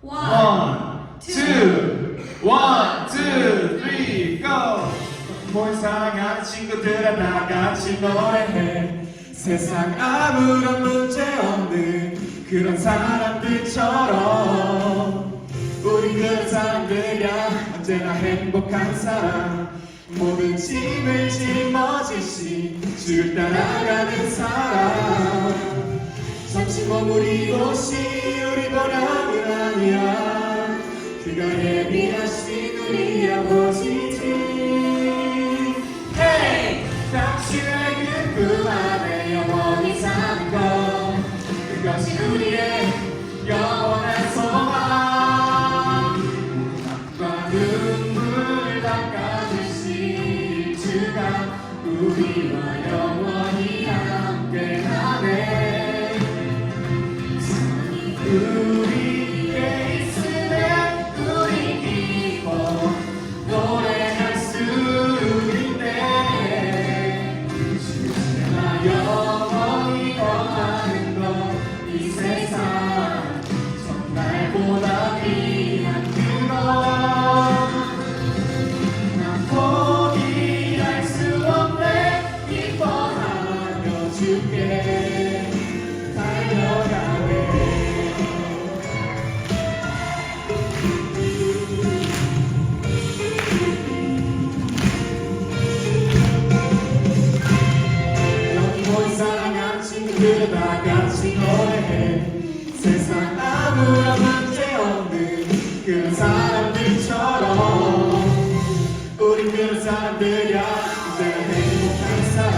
One, two, one, two, three, go. 뭘 사랑하는 친구들아 다 같이 노래해. 세상 아무런 문제 없는 그런 사람들처럼 우리 그런 사람들이야. 언제나 행복한 사람, 모든 짐을 짊어지시 줄 따라가는 사람. 잠시 머무리고 시 우리 보람은 아니야. 그가 예비하신 우리 아버지지. Hey! 당신의 그 꿈 안에 영원히 사는 것, 그것이 우리의 영원한 소망. 과 눈물 닦아주실 주가 우리와 영원히 함께하네. 우리에게 있으면 우리 기뻐 노래할 수 있네. 주제나 영원히 거하는 것 이 세상 정말보다 귀한 그것. 난 포기할 수 없네. 기뻐하며 줄게 달려가네. 친구들 다 같이 노래해. 세상 아무런 문제 없는 그런 사람들처럼 우린 그런 사람들이야. 언제나 행복한 사람,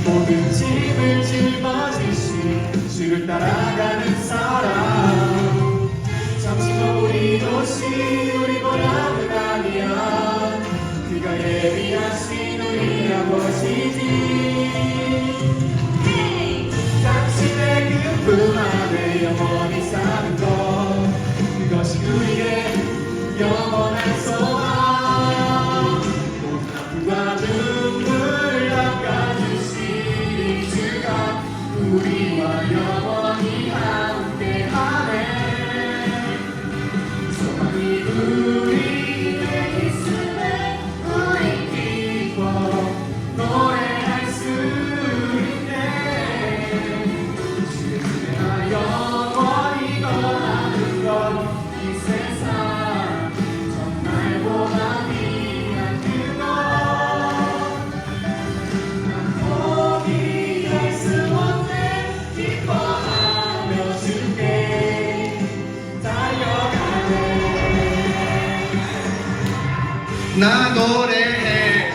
모든 짐을 짊어지시 주를 따라가는 사람. 잠시 머무리도 시 우리 보람은 아니야. 그가 예비하신 우리 아버지지. 당신의 그 꿈 안에 영원히 사는 것, 그것이 우리의 영원한 소망. 모든 아픔과 눈물 닦아주신 주가 우리와 영원히 함께하네. 소망이 우리에게 있으면 우리 기뻐 노래할 수 있네. 영원히 거하는 것 이 세상 정말보다 귀한 그것. 난 포기할 수 없네. 기뻐하며 줄게 달려가네. 나 노래해.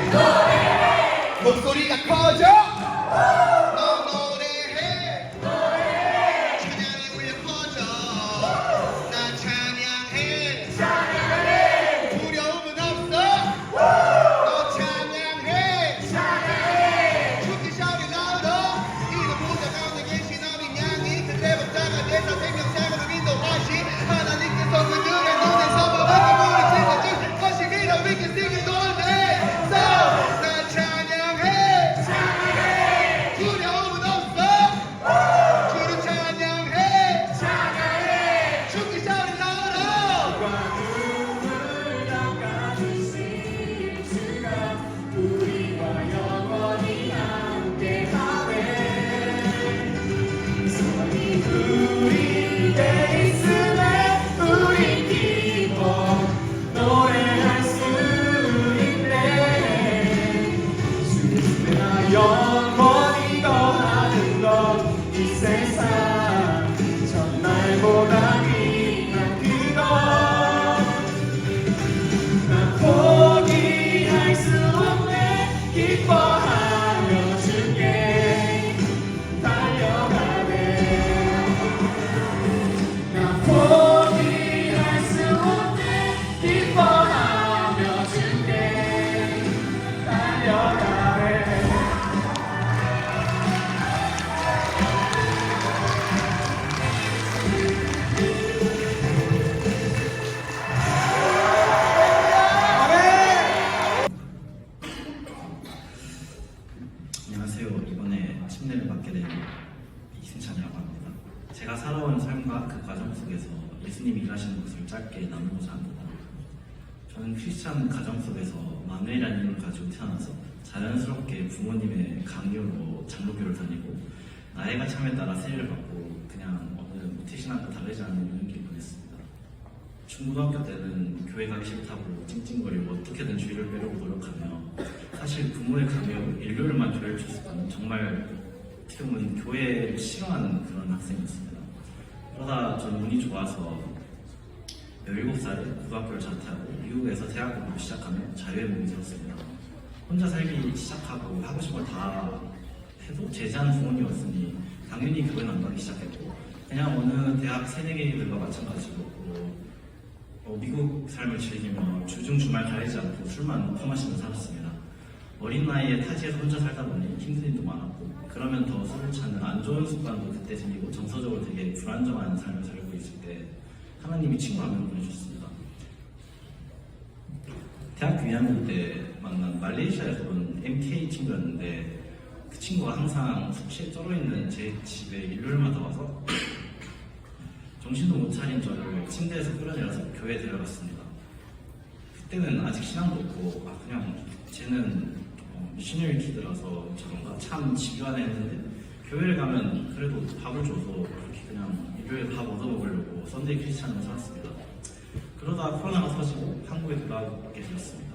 목소리가 커져. 너 노래해. 찬양이 울려 퍼져. 나 찬양해. 두려움은 없어. 너 찬양해. 죽기 샤우리 나오러 이름 보좌 가운데 계신 어린 양이 그때 법자가 돼서 생명상으로 인도하시 하나님께서 그들의 눈에서 바라보고 물을 찢어준 것이기로 we can sing it all day. So 나 찬양해. 두려움은 없어. 주를 찬양해. 죽기 샤우리 나오러 눈물 닦아주신 주가 우리와 영원히 함께하네. 소망이 우리에게 있으면 우리 기뻐 노래할 수 있네. 주님과 영원히 거하는 것 이 세상 정말보다 귀한 그것. 난 포기할 수 없네. 기뻐하며 줄게 달려가네. 난 포기할 수 없네. 기뻐하며 줄게 달려가네. 그 과정 속에서 예수님이 일하시는 것을 짧게 나누고자 합니다. 저는 크리스찬 가정 속에서 마누엘이라는 이름을 가지고 태어나서 자연스럽게 부모님의 강요로 장로교를 다니고 나이가 참에 따라 세례를 받고 그냥 어느 모태신앙과 다르지 않은 유년기를 보냈습니다. 중고등학교 때는 교회 가기 싫다고 찡찡거리고 어떻게든 주의를 빼려고 노력하며 사실 부모의 강요, 일요일만 교회를 줬었던 정말 어떻게 보면 교회를 싫어하는 그런 학생이었습니다. 그러다 저는 운이 좋아서 17살에 고등학교를 졸업하고 미국에서 대학 공부를 시작하며 자유의 몸이 되었습니다. 혼자 살기 시작하고 하고 싶은 걸 다 해도 제재하는 부모님이었으니 당연히 교회는 안 가기 시작했고 그냥 어느 대학 새내기들과 마찬가지로 미국 삶을 즐기며 주중 주말 가리지 않고 술만 퍼마시며 살았습니다. 어린 나이에 타지에서 혼자 살다 보니 힘든 일도 많았고 그러면 더 술을 찾는 안 좋은 습관도 그때 생기고 정서적으로 되게 불안정한 삶을 살고 있을 때 하나님이 친구 한 명을 보내주셨습니다. 대학교 2학년 때 만난 말레이시아에서 온 MK 친구였는데 그 친구가 항상 숙취에 쩔어있는 제 집에 일요일마다 와서 정신도 못 차린 저를 침대에서 끌어내려서 교회에 데려갔습니다. 그때는 아직 신앙도 없고 그냥 쟤는 미셔너리 키드라서 저런가 참 집요하네 했는데 교회를 가면 그래도 밥을 줘서 그렇게 그냥 일요일에 밥 얻어먹으려고 썬데이 크리스찬으로 살았습니다. 그러다 코로나가 터지고 한국에 돌아오게 되었습니다.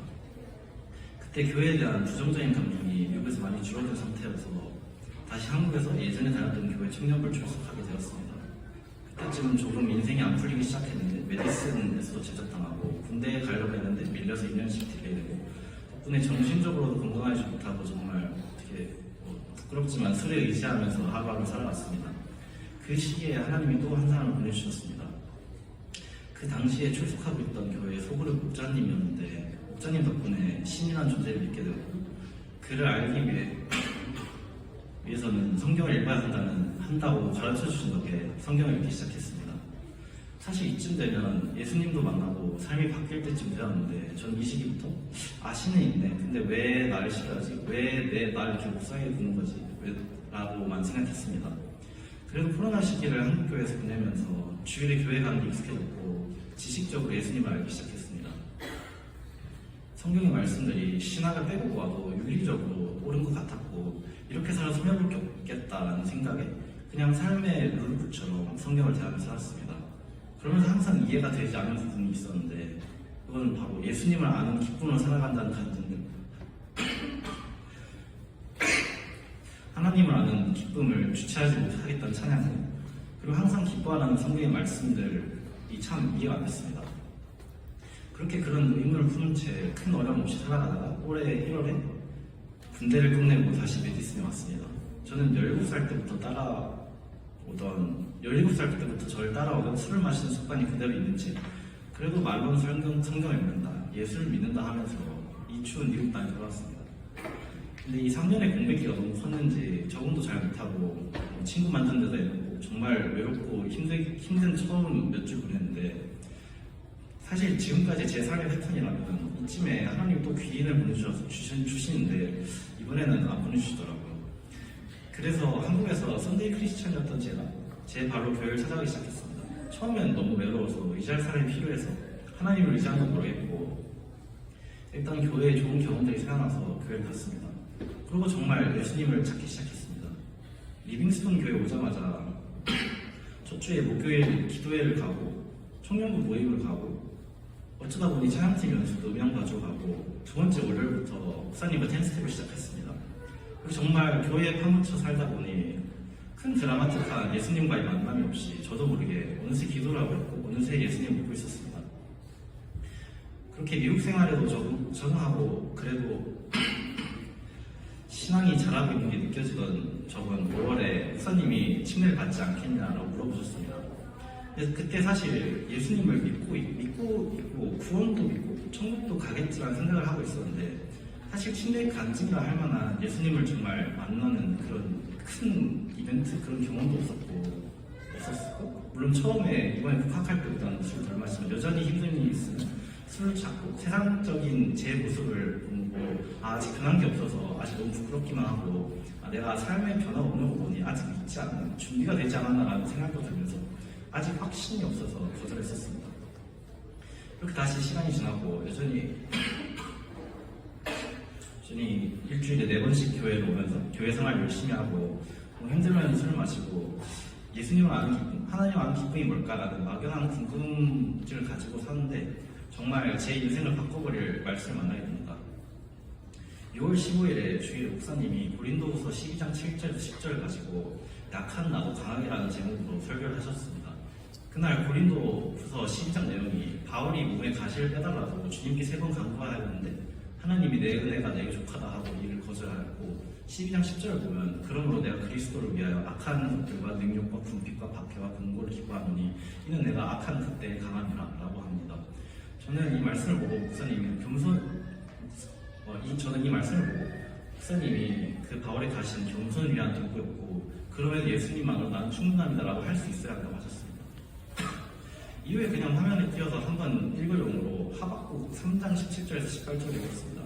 그때 교회에 대한 부정적인 감정이 미국에서 많이 줄어든 상태여서 다시 한국에서 예전에 다녔던 교회 청년부를 출석하게 되었습니다. 그때쯤 조금 인생이 안 풀리기 시작했는데 메디슨에서도 제적당하고 군대에 가려고 했는데 밀려서 2년씩 딜레이 되고 덕분에 정신적으로도 건강하지 못하고 정말 어떻게 부끄럽지만 술에 의지하면서 하루하루 살아왔습니다. 그 시기에 하나님이 또 한 사람을 보내주셨습니다. 그 당시에 출석하고 있던 교회의 소그룹 목자님이었는데 목자님 덕분에 신이라는 존재를 믿게 되었고 그를 알기 위해서는 성경을 읽어야 한다고 가르쳐주신 덕에 성경을 읽기 시작했습니다. 사실 이쯤 되면 예수님도 만나고 삶이 바뀔 때쯤 되었는데 저는 이 시기부터 신은 있네. 근데 왜 나를 싫어하지? 왜 나를 이렇게 묵상하게 두는 거지? 라고만 생각했습니다. 그래도 코로나 시기를 한국교회에서 보내면서 주일에 교회 가는 게 익숙해졌고 지식적으로 예수님을 알기 시작했습니다. 성경의 말씀들이 신학을 빼고 와도 윤리적으로 옳은 것 같았고 이렇게 살아 소멸할 게 없겠다라는 생각에 그냥 삶의 룰북처럼 성경을 대하며 살았습니다. 그러면서 항상 이해가 되지 않는 부분이 있었는데 그건 바로 예수님을 아는 기쁨으로 살아간다는 간증들 하나님을 아는 기쁨을 주체하지 못하겠다는 찬양을 그리고 항상 기뻐하라는 성경의 말씀들이 참 이해가 안 됐습니다. 그렇게 그런 의문을 품은 채 큰 어려움 없이 살아가다가 올해 1월에 군대를 끝내고 다시 메디슨에 왔습니다. 저는 17살 때부터 저를 따라오던 술을 마시는 습관이 그대로 있는 채 그래도 말로는 성경을 읽는다, 예수를 믿는다 하면서 이 추운 미국 땅에 돌아왔습니다. 근데 이 3년의 공백기가 너무 컸는지 적응도 잘 못하고 친구 만든 데도 해놓고 정말 외롭고 힘든 처음 몇 주 보냈는데 사실 지금까지 제 삶의 패턴이라면 이쯤에 하나님 또 귀인을 보내주시는데 이번에는 안 보내주시더라고요. 그래서 한국에서 썬데이 크리스찬이었던 제가 제 발로 교회를 찾아가기 시작했습니다. 처음엔 너무 외로워서 의지할 사람이 필요해서 하나님을 의지하는 걸 모르겠고 일단 교회에 좋은 경험들이 생각나서 교회를 갔습니다. 그리고 정말 예수님을 찾기 시작했습니다. 리빙스톤 교회 오자마자 첫 주에 목요일 기도회를 가고 청년부 모임을 가고 어쩌다 보니 찬양팀 연습도 음향 가져가고 두 번째 월요일부터 목사님과 댄스텝을 시작했습니다. 그리고 정말 교회에 파묻혀 살다 보니 큰 드라마틱한 예수님과의 만남이 없이 저도 모르게 어느새 기도를 하고 있고 어느새 예수님을 믿고 있었습니다. 그렇게 미국 생활에도 적응하고 그래도 신앙이 자라고 있는 게 느껴지던 저번 5월에 목사님이 침례를 받지 않겠냐라고 물어보셨습니다. 그래서 그때 사실 예수님을 믿고 있고 구원도 믿고 천국도 가겠지라는 생각을 하고 있었는데 사실 침례 간증이라 할 만한 예수님을 정말 만나는 그런 큰 이벤트 그런 경험도 없었고 물론 처음에 이번에 복학할 때보다는 술 덜 마시면 여전히 힘든 일이 있으면 술을 찾고 세상적인 제 모습을 보고 아직 변한 게 없어서 아직 너무 부끄럽기만 하고 내가 삶의 변화가 없는 거 보니 아직 있지 않나 준비가 되지 않았나라는 생각도 들면서 아직 확신이 없어서 거절했었습니다. 그렇게 다시 시간이 지나고 여전히 일주일에 4번씩 교회로 오면서 교회 생활 열심히 하고 힘들면 술을 마시고 예수님을 아는 기쁨, 하나님을 아는 기쁨이 뭘까라는 막연한 궁금증을 가지고 사는데 정말 제 인생을 바꿔버릴 말씀을 만나게 됩니다. 6월 15일에 주일에 목사님이 고린도후서 12장 7절에서 10절을 가지고 약한 나도 강하게라는 제목으로 설교를 하셨습니다. 그날 고린도후서 12장 내용이 바울이 몸에 가시를 빼달라고 주님께 3번 간구하였는데 하나님이 내 은혜가 내게 족하다 하고 이를 거절하였고 12장 10절을 보면 그러므로 내가 그리스도를 위하여 악한 것들과 능력과 궁핍과 박해와 공고를 기뻐하노니 이는 내가 악한 그때에 강함이라 라고 합니다. 저는 이 말씀을 보고 목사님이 저는 이 말씀을 보고 목사님이 그 바울이 가신 겸손을 위한 도구였고 그럼에도 예수님만으로 나는 충분합니다라고 할 수 있어야 한다고 하셨습니다. 이후에 그냥 화면에 띄어서 한번 읽어용으로 하박국 3장 17절에서 18절 읽었습니다.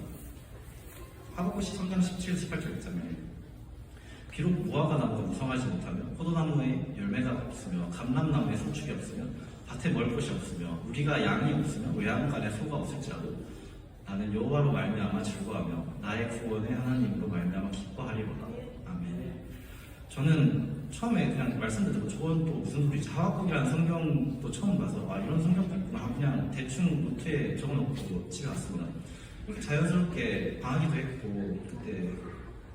하박국 3장 17, 18절 있잖아요. 비록 무화과 나무가 무성하지 못하며 포도나무에 열매가 없으며 감람나무에 소축이 없으며 밭에 먹을 것이 없으며 우리가 양이 없으며 외양간에 소가 없을지라도 나는 여호와로 말미암아 즐거워하며 나의 구원의 하나님으로 말미암아 기뻐하리로다. 아멘. 저는 처음에 그냥 말씀드리고 저건 또 무슨 소리지? 하박국이라는 성경도 처음 봐서 이런 성경도 있구나 그냥 대충 노트에 적어놓고 집에 왔습니다. 이렇게 자연스럽게 방학기도 했고 그때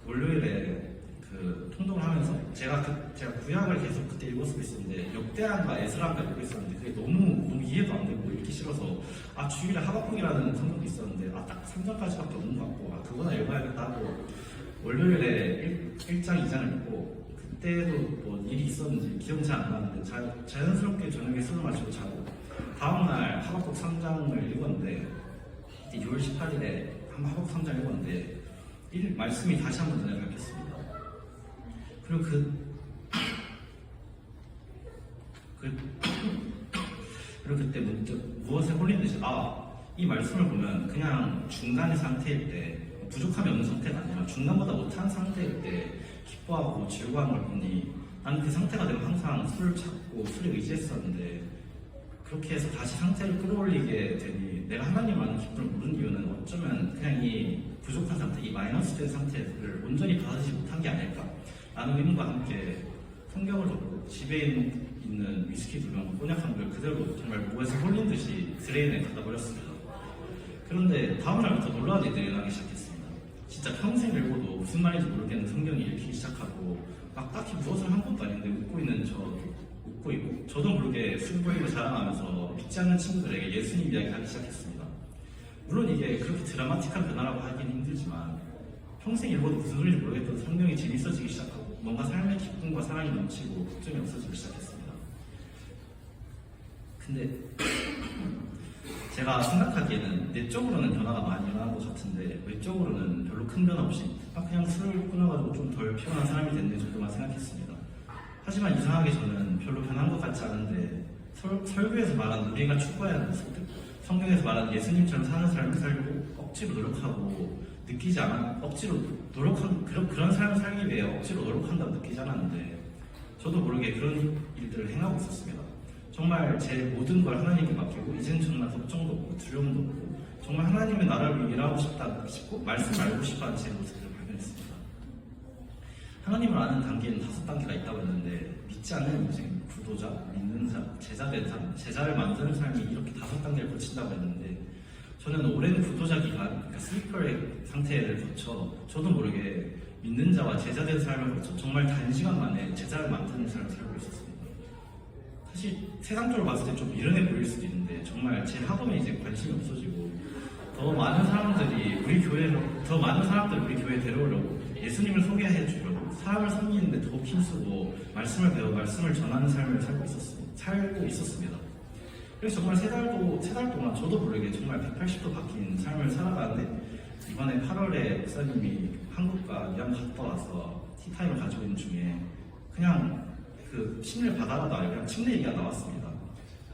월요일에 그 통독을 하면서 제가 구약을 계속 그때 읽었을 있었는데 역대한가 에스라인가 읽고 있었는데 그게 너무 이해도 안 되고 읽기 싫어서 주일에 하박국이라는 성경도 있었는데 딱 3장까지밖에 없는 것 같고 그거나 읽어야겠다 하고 월요일에 1장 2장을 읽고 그때도 뭐 일이 있었는지 기억이 잘 안 나는데 자연스럽게 저녁에 술을 마시고 자고 다음날 하박국 3장을 읽었는데 6월 18일에 한번 하박국 3장 읽었는데 말씀이 다시 한번 눈에 밝혔습니다. 그리고 그때 문득 무엇에 홀린 듯이 이 말씀을 보면 그냥 중간의 상태일 때 부족함이 없는 상태가 아니라 중간보다 못한 상태일 때 기뻐하고 즐거워하는 걸 보니 나는 그 상태가 되면 항상 술을 찾고 술에 의지했었는데 그렇게 해서 다시 상태를 끌어올리게 되니 내가 하나님 아는 기쁨을 모르는 이유는 어쩌면 그냥 이 부족한 상태, 이 마이너스 된 상태를 온전히 받아들이지 못한 게 아닐까 라는 의문과 함께 성경을 덮고 집에 있는 위스키 2병과 꼬냑 한 병을 그대로 정말 무엇에 홀린 듯이 드레인에 갖다 버렸습니다. 그런데 다음날부터 놀라운 일들이 일어나기 시작했습니다. 진짜 평생 읽어도 무슨 말인지 모르겠는 성경이 읽히기 시작하고 막 딱히 무엇을 한 것도 아닌데 웃고 있는 웃고 있고 저도 모르게 술 보이고 자랑하면서 믿지 않는 친구들에게 예수님 이야기 하기 시작했습니다. 물론 이게 그렇게 드라마틱한 변화라고 하기는 힘들지만 평생 읽어도 무슨 소리인지 모르겠던 성경이 재밌어지기 시작하고 뭔가 삶의 기쁨과 사랑이 넘치고 걱정이 없어지기 시작했습니다. 근데 제가 생각하기에는 내적으로는 변화가 많이 일어난 것 같은데 외적으로는 별로 큰 변화 없이 그냥 술을 끊어가지고 좀 덜 피곤한 사람이 됐네 정도만 생각했습니다. 하지만 이상하게 저는 별로 변한 것 같지 않은데 설교에서 말하는 우리가 추구해야 하는 모습들 성경에서 말하는 예수님처럼 사는 삶을 살고 억지로 노력하고 느끼지 않아 억지로 노력한 그런 삶을 살기 위해 억지로 노력한다고 느끼지 않았는데 저도 모르게 그런 일들을 행하고 있었습니다. 정말 제 모든 걸 하나님께 맡기고 이제는 정말 걱정도 없고 두려움도 없고 정말 하나님의 나라를 위해 일하고 싶고 말씀 알고 싶어하는 제 모습을 발견했습니다. 하나님을 아는 단계는 5단계가 있다고 했는데 믿지 않는 인생, 구도자, 믿는 자, 제자된 삶, 제자를 만드는 삶이 이렇게 5단계를 거친다고 했는데 저는 오랜 구도자 기간, 그러니까 슬리퍼의 상태를 거쳐 저도 모르게 믿는 자와 제자된 삶을 거쳐 정말 단시간 만에 제자를 만드는 삶을 살고 있었습니다. 사실 세상적으로 봤을 때 좀 미련해 보일 수도 있는데 정말 제 학업에 이제 관심이 없어지고 더 많은 사람들을 우리 교회에 데려오려고 예수님을 소개해 주려고 사람을 섬기는데 더 힘쓰고 말씀을 배워 말씀을 전하는 삶을 살고 있었습니다. 그래서 정말 세 달 동안 저도 모르게 정말 180도 바뀐 삶을 살아가는데 이번에 8월에 목사님이 한국과 미얀 갔다 와서 티타임을 가지고 있는 중에 그냥 그 침례를 받아라도 아니고 그냥 침례 얘기가 나왔습니다.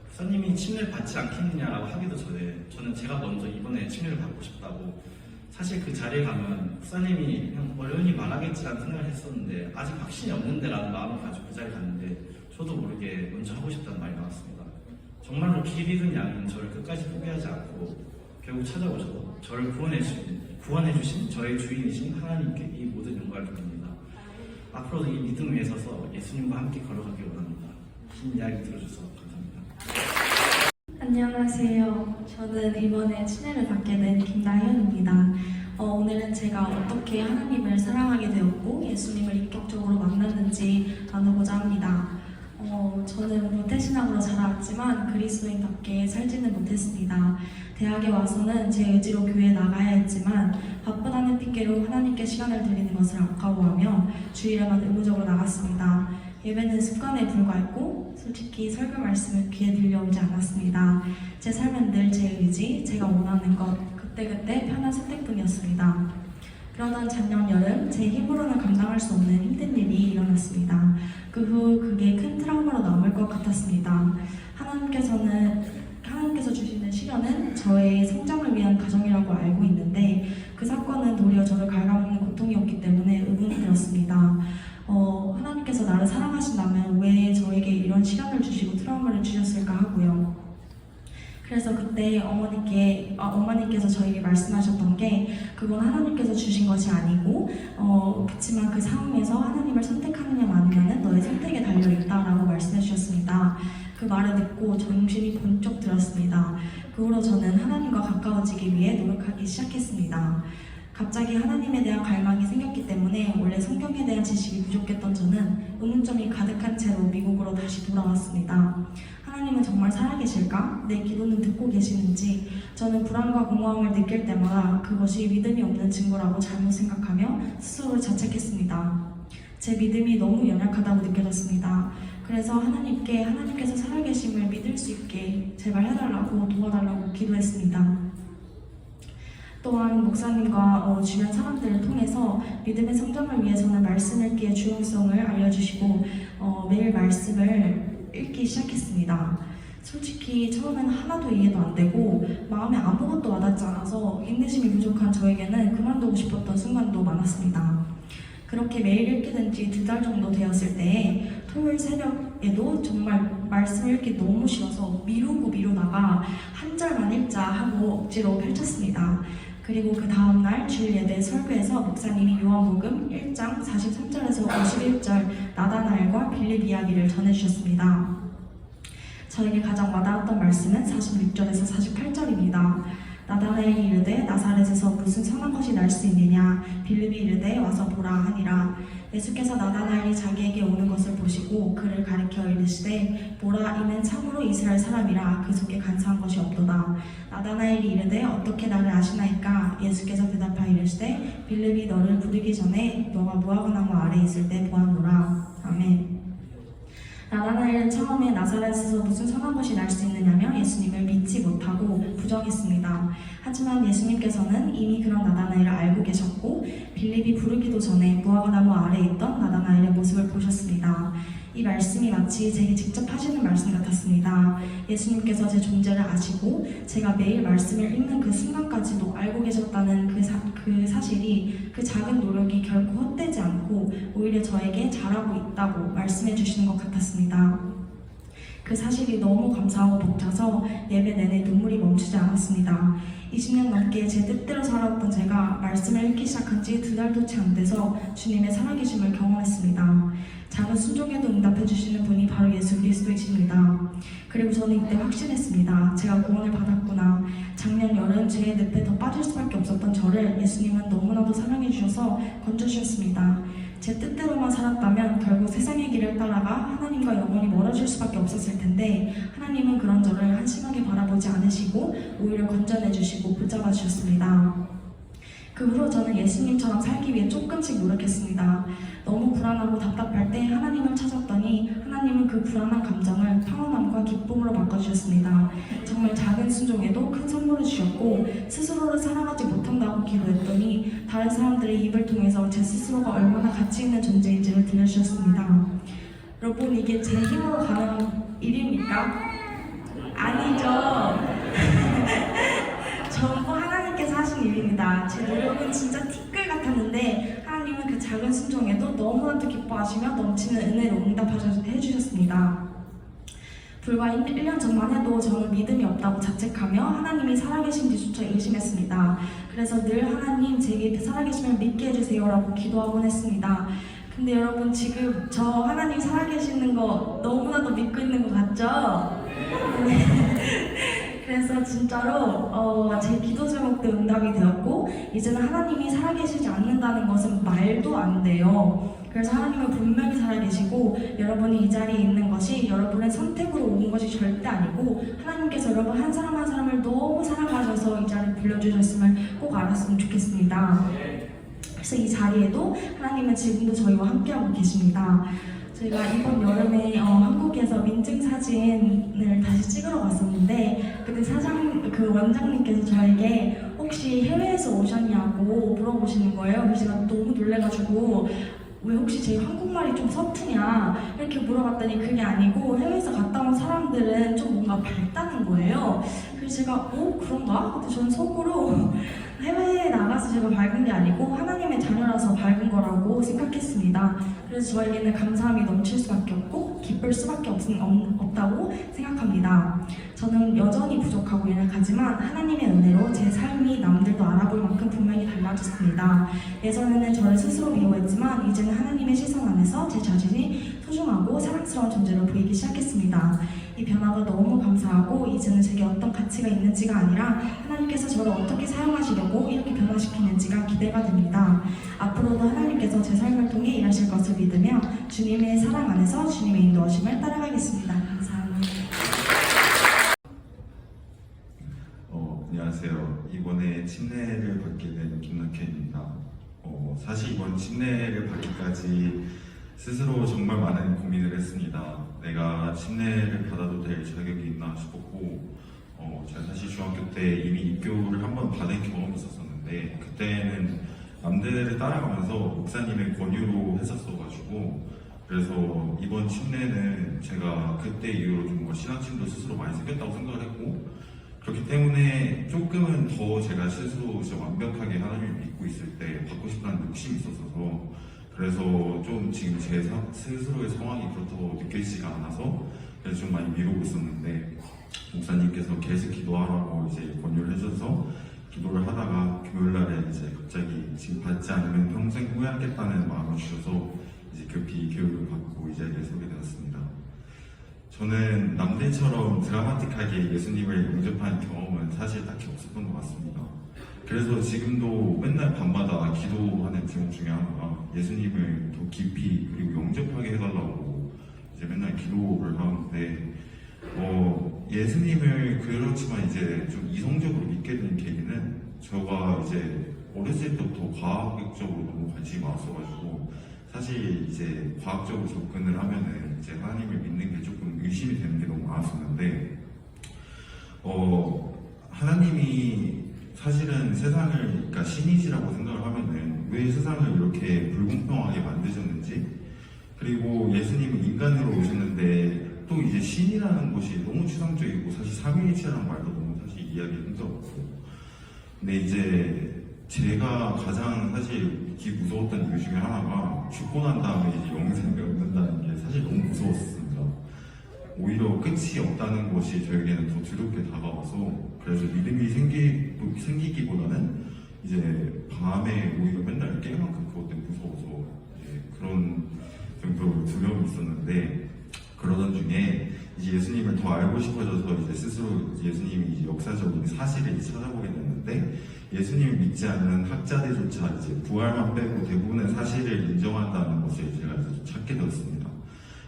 목사님이 침례를 받지 않겠느냐라고 하기도 전에 저는 제가 먼저 이번에 침례를 받고 싶다고 사실 그 자리에 가면 목사님이 그냥 어련히 말하겠지라는 생각을 했었는데 아직 확신이 없는데 라는 마음을 가지고 그 자리에 갔는데 저도 모르게 먼저 하고 싶다는 말이 나왔습니다. 정말로 길 잃은 양은 저를 끝까지 포기하지 않고 결국 찾아오셔서 저를 구원해주신 저의 주인이신 하나님께 이 모든 영광을 돌립니다. 앞으로도 이 믿음 위에 서서 예수님과 함께 걸어가길 원합니다. 긴 이야기 들어주셔서 감사합니다. 안녕하세요. 저는 이번에 친애를 받게 된 김나현입니다. 오늘은 제가 어떻게 하나님을 사랑하게 되었고 예수님을 인격적으로 만났는지 나누고자 합니다. 저는 모태신앙으로 자라왔지만 그리스도인답게 살지는 못했습니다. 대학에 와서는 제 의지로 교회에 나가야 했지만 바쁘다는 핑계로 하나님께 시간을 드리는 것을 아까워하며 주일에만 의무적으로 나갔습니다. 예배는 습관에 불과했고 솔직히 설교 말씀은 귀에 들려오지 않았습니다. 제 삶은 늘 제 의지, 제가 원하는 것, 그때그때 편한 선택뿐이었습니다. 그러던 작년 여름 제 힘으로는 감당할 수 없는 힘든 일이 일어났습니다. 그 후 그게 큰 트라우마로 남을 것 같았습니다. 하나님께서 주시는 시련은 저의 성장을 위한 과정이라고 알고 있는데 그 사건은 도리어 저를 갉아먹는 고통이었기 때문에 의문이 들었습니다. 하나님께서 나를 사랑하신다면 왜 저에게 이런 시련을 주시고 트라우마를 주셨을까 하고요. 그래서 그때 어머니께서 저에게 말씀하셨던 게 그건 하나님께서 주신 것이 아니고 그치만 그 상황에서 하나님을 선택하느냐 마느냐는 너의 선택에 달려있다라고 말씀해 주셨습니다. 그 말을 듣고 정신이 번쩍 들었습니다. 그 후로 저는 하나님과 가까워지기 위해 노력하기 시작했습니다. 갑자기 하나님에 대한 갈망이 생겼기 때문에 원래 성경에 대한 지식이 부족했던 저는 의문점이 가득한 채로 미국으로 다시 돌아왔습니다. 하나님은 정말 살아계실까? 내 기도는 듣고 계시는지 저는 불안과 공허함을 느낄 때마다 그것이 믿음이 없는 증거라고 잘못 생각하며 스스로를 자책했습니다. 제 믿음이 너무 연약하다고 느껴졌습니다. 그래서 하나님께서 살아계심을 믿을 수 있게 제발 해달라고 도와달라고 기도했습니다. 또한 목사님과 주변 사람들을 통해서 믿음의 성장을 위해서는 말씀 읽기의 중요성을 알려주시고 매일 말씀을 읽기 시작했습니다. 솔직히 처음에는 하나도 이해도 안 되고 마음에 아무것도 와닿지 않아서 인내심이 부족한 저에게는 그만두고 싶었던 순간도 많았습니다. 그렇게 매일 읽게 된 지 2달 정도 되었을 때에 토요일 새벽에도 정말 말씀 읽기 너무 싫어서 미루다가 한 절만 읽자 하고 억지로 펼쳤습니다. 그리고 그 다음날 주일 예배 설교에서 목사님이 요한복음 1장 43절에서 51절 나다나엘과 빌립 이야기를 전해주셨습니다. 저에게 가장 와닿았던 말씀은 46절에서 48절입니다. 나다나엘이 이르되 나사렛에서 무슨 선한 것이 날 수 있느냐 빌립이 이르되 와서 보라 하니라. 예수께서 나다나엘이 자기에게 오는 것을 보시고 그를 가리켜 이르시되 보라 이는 참으로 이스라엘 사람이라 그 속에 간사한 것이 없도다. 나다나엘이 이르되 어떻게 나를 아시나이까? 예수께서 대답하여 이르시되 빌립이 너를 부르기 전에 너가 무화과나무 아래 있을 때 보았노라. 아멘. 나다나엘은 처음에 나사렛에서 무슨 선한 것이 날 수 있느냐며 예수님을 믿지 못하고 부정했습니다. 하지만 예수님께서는 이미 그런 나다나엘을 알고 계셨고 빌립이 부르기도 전에 무화과나무 아래에 있던 나다나엘의 모습을 보셨습니다. 이 말씀이 마치 제게 직접 하시는 말씀 같았습니다. 예수님께서 제 존재를 아시고 제가 매일 말씀을 읽는 그 순간까지도 알고 계셨다는 그 사실이 그 작은 노력이 결코 헛되지 않고 오히려 저에게 잘하고 있다고 말씀해 주시는 것 같았습니다. 그 사실이 너무 감사하고 벅차서 예배 내내 눈물이 멈추지 않았습니다. 20년 넘게 제 뜻대로 살았던 제가 말씀을 읽기 시작한 지 2달도 채 안 돼서 주님의 살아계심을 경험했습니다. 작은 순종에도 응답해 주시는 분이 바로 예수 그리스도이십니다. 그리고 저는 이때 확신했습니다. 제가 구원을 받았구나. 작년 여름 죄의 늪에 더 빠질 수밖에 없었던 저를 예수님은 너무나도 사랑해 주셔서 건져주셨습니다. 제 뜻대로만 살았다면 결국 세상의 길을 따라가 하나님과 영원히 멀어질 수밖에 없었을 텐데 하나님은 그런 저를 한심하게 바라보지 않으시고 오히려 건져내 주시고 붙잡아 주셨습니다. 그 후로 저는 예수님처럼 살기 위해 조금씩 노력했습니다. 너무 불안하고 답답할 때 하나님을 찾았더니 하나님은 그 불안한 감정을 평안함과 기쁨으로 바꿔주셨습니다. 정말 작은 순종에도 큰 선물을 주셨고 스스로를 사랑하지 못한다고 기도했더니 다른 사람들의 입을 통해서 제 스스로가 얼마나 가치 있는 존재인지를 들려주셨습니다. 여러분 이게 제 힘으로 가는 일입니까? 아니죠. 전부 하나님께서 하신 일입니다. 제 노력은 진짜 티끌 같았는데 하나님은 그 작은 순종에도 너무나도 기뻐하시며 넘치는 은혜로 응답해 주셨습니다. 불과 1년 전만 해도 저는 믿음이 없다고 자책하며 하나님이 살아계신지조차 의심했습니다. 그래서 늘 하나님 제게 살아계시면 믿게 해주세요라고 기도하곤 했습니다. 근데 여러분 지금 저 하나님 살아계시는 거 너무나도 믿고 있는 것 같죠? 그래서 진짜로 제 기도 제목도 응답이 되었고 이제는 하나님이 살아계시지 않는다는 것은 말도 안 돼요. 그래서 하나님은 분명히 살아계시고 여러분이 이 자리에 있는 것이 여러분의 선택으로 온 것이 절대 아니고 하나님께서 여러분 한 사람 한 사람을 너무 사랑하셔서 이 자리에 불러주셨음을 꼭 알았으면 좋겠습니다. 그래서 이 자리에도 하나님은 지금도 저희와 함께하고 계십니다. 저희가 이번 여름에 한국에서 민증 사진을 다시 찍으러 갔었는데 그때 원장님께서 저에게 혹시 해외에서 오셨냐고 물어보시는 거예요. 그래서 제가 너무 놀래가지고 왜 혹시 제 한국말이 좀 서투냐 이렇게 물어봤더니 그게 아니고 해외에서 갔다 온 사람들은 좀 뭔가 밝다는 거예요. 그래서 제가 그런가? 근데 저는 속으로 해외에 나가서 제가 밝은 게 아니고 하나님의 자녀라서 밝은 거라고 생각했습니다. 그래서 저에게는 감사함이 넘칠 수밖에 없고 기쁠 수밖에 없다고 생각합니다. 저는 여전히 부족하고 연약하지만 하나님의 은혜로 제 삶이 남들도 알아볼 만큼 분명히 달라졌습니다. 예전에는 저를 스스로 미워했지만 이제는 하나님의 시선 안에서 제 자신이 소중하고 사랑스러운 존재로 보이기 시작했습니다. 이 변화가 너무 감사하고 이제는 제게 어떤 가치가 있는지가 아니라 하나님께서 저를 어떻게 사용하시려고 이렇게 변화시키는지가 기대가 됩니다. 앞으로도 하나님께서 제 삶을 통해 일하실 것을 믿으며 주님의 사랑 안에서 주님의 인도하심을 따라가겠습니다. 감사합니다. 안녕하세요. 이번에 침례를 받게 된 김낙현입니다. 사실 이번 침례를 받기까지 스스로 정말 많은 고민을 했습니다. 내가 침례를 받아도 될 자격이 있나 싶었고 제가 사실 중학교 때 이미 입교를 한번 받은 경험이 있었었는데 그때는 남들을 따라가면서 목사님의 권유로 했었어가지고 그래서 이번 침례는 제가 그때 이후로 좀 신앙심도 스스로 많이 생겼다고 생각을 했고 그렇기 때문에 조금은 더 제가 스스로 완벽하게 하나님을 믿고 있을 때 받고 싶다는 욕심이 있었어서 그래서 좀 지금 제 스스로의 상황이 그렇다고 느껴지지가 않아서 그래서 좀 많이 미루고 있었는데 목사님께서 계속 기도하라고 이제 권유를 해줘서 기도를 하다가 교육날에 이제 갑자기 지금 받지 않으면 평생 후회하겠다는 마음을 주셔서 이제 급히 교육을 받고 이 자리에 서게 되었습니다. 저는 남들처럼 드라마틱하게 예수님을 영접한 경험은 사실 딱히 없었던 것 같습니다. 그래서 지금도 맨날 밤마다 기도하는 제목 중에 하나가 예수님을 더 깊이 그리고 영접하게 해달라고 이제 맨날 기도를 하는데 예수님을 그렇지만 이제 좀 이성적으로 믿게 된 계기는 제가 이제 어렸을 때부터 과학적으로 너무 관심이 많았어가지고 사실 이제 과학적으로 접근을 하면은 이제 하나님을 믿는 게 조금 의심이 되는 게 너무 많았었는데 하나님이 사실은 세상을 그러니까 신이시라고 생각을 하면은 왜 세상을 이렇게 불공평하게 만드셨는지 그리고 예수님은 인간으로 오셨는데 또 이제 신이라는 것이 너무 추상적이고 사실 삼위일체라는 말도 너무 사실 이해하기 힘들었고 근데 이제 제가 가장 사실 무서웠던 이유 중에 하나가 죽고 난 다음에 이제 영생을 얻는다는 게 사실 너무 무서웠습니다. 오히려 끝이 없다는 것이 저에게는 더 두렵게 다가와서 그래서 믿음이 생기기보다는 이제 밤에 오히려 맨날 깨만큼 그것 때문에 무서워서 그런 정도로 두려움이 있었는데 그러던 중에 이제 예수님을 더 알고 싶어져서 이제 스스로 예수님이 이제 역사적인 사실을 이제 찾아보게 됐는데 예수님을 믿지 않는 학자들조차 이제 부활만 빼고 대부분의 사실을 인정한다는 것을 제가 이제 찾게 되었습니다.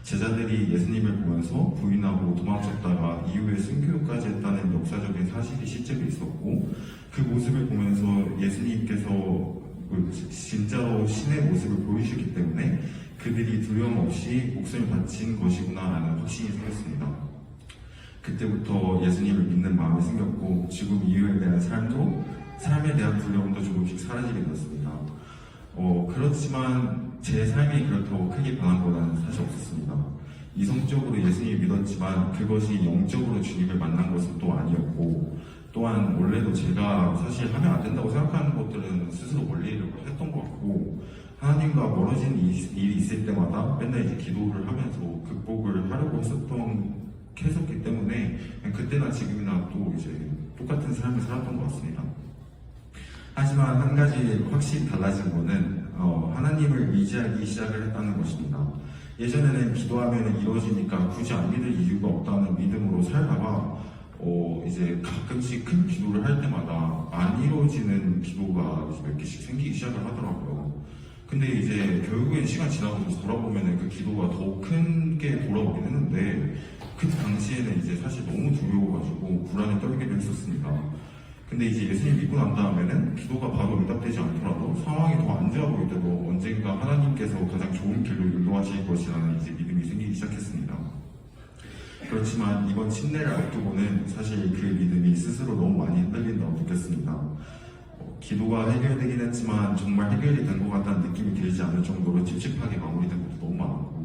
제자들이 예수님을 보면서 부인하고 도망쳤다가 이후에 순교까지 했다는 역사적인 사실이 실제로 있었고 그 모습을 보면서 예수님께서 진짜로 신의 모습을 보이셨기 때문에 그들이 두려움 없이 목숨을 바친 것이구나라는 확신이 생겼습니다. 그때부터 예수님을 믿는 마음이 생겼고 죽음 이후에 대한 삶에 대한 두려움도 조금씩 사라지게 되었습니다. 그렇지만 제 삶이 그렇다고 크게 변한 건 사실 없었습니다. 이성적으로 예수님을 믿었지만 그것이 영적으로 주님을 만난 것은 또 아니었고 또한 원래도 제가 사실 하면 안 된다고 생각하는 것들은 스스로 멀리 했던 것 같고 하나님과 멀어진 일이 있을 때마다 맨날 이제 기도를 하면서 극복을 하려고 했었기 때문에 그냥 그때나 지금이나 또 이제 똑같은 삶을 살았던 것 같습니다. 하지만 한 가지 확실히 달라진 거는 하나님을 의지하기 시작을 했다는 것입니다. 예전에는 기도하면 이루어지니까 굳이 안 믿을 이유가 없다는 믿음으로 살다가 이제 가끔씩 큰 기도를 할 때마다 안 이루어지는 기도가 이제 몇 개씩 생기기 시작을 하더라고요. 근데 이제 결국엔 시간 지나고 돌아보면 그 기도가 더 큰 게 돌아오긴 했는데 그 당시에는 이제 사실 너무 두려워가지고 불안에 떨기도 했었습니다. 근데 이제 예수님 믿고 난 다음에는 기도가 바로 응답되지 않더라도 상황이 더 안 좋아 보일 때도 언젠가 하나님께서 가장 좋은 길로 인도하실 것이라는 이제 믿음이 생기기 시작했습니다. 그렇지만 이번 침례를 앞두고는 사실 그 믿음이 스스로 너무 많이 흔들린다고 느꼈습니다. 기도가 해결되긴 했지만 정말 해결이 된 것 같다는 느낌이 들지 않을 정도로 찝찝하게 마무리된 것도 너무 많았고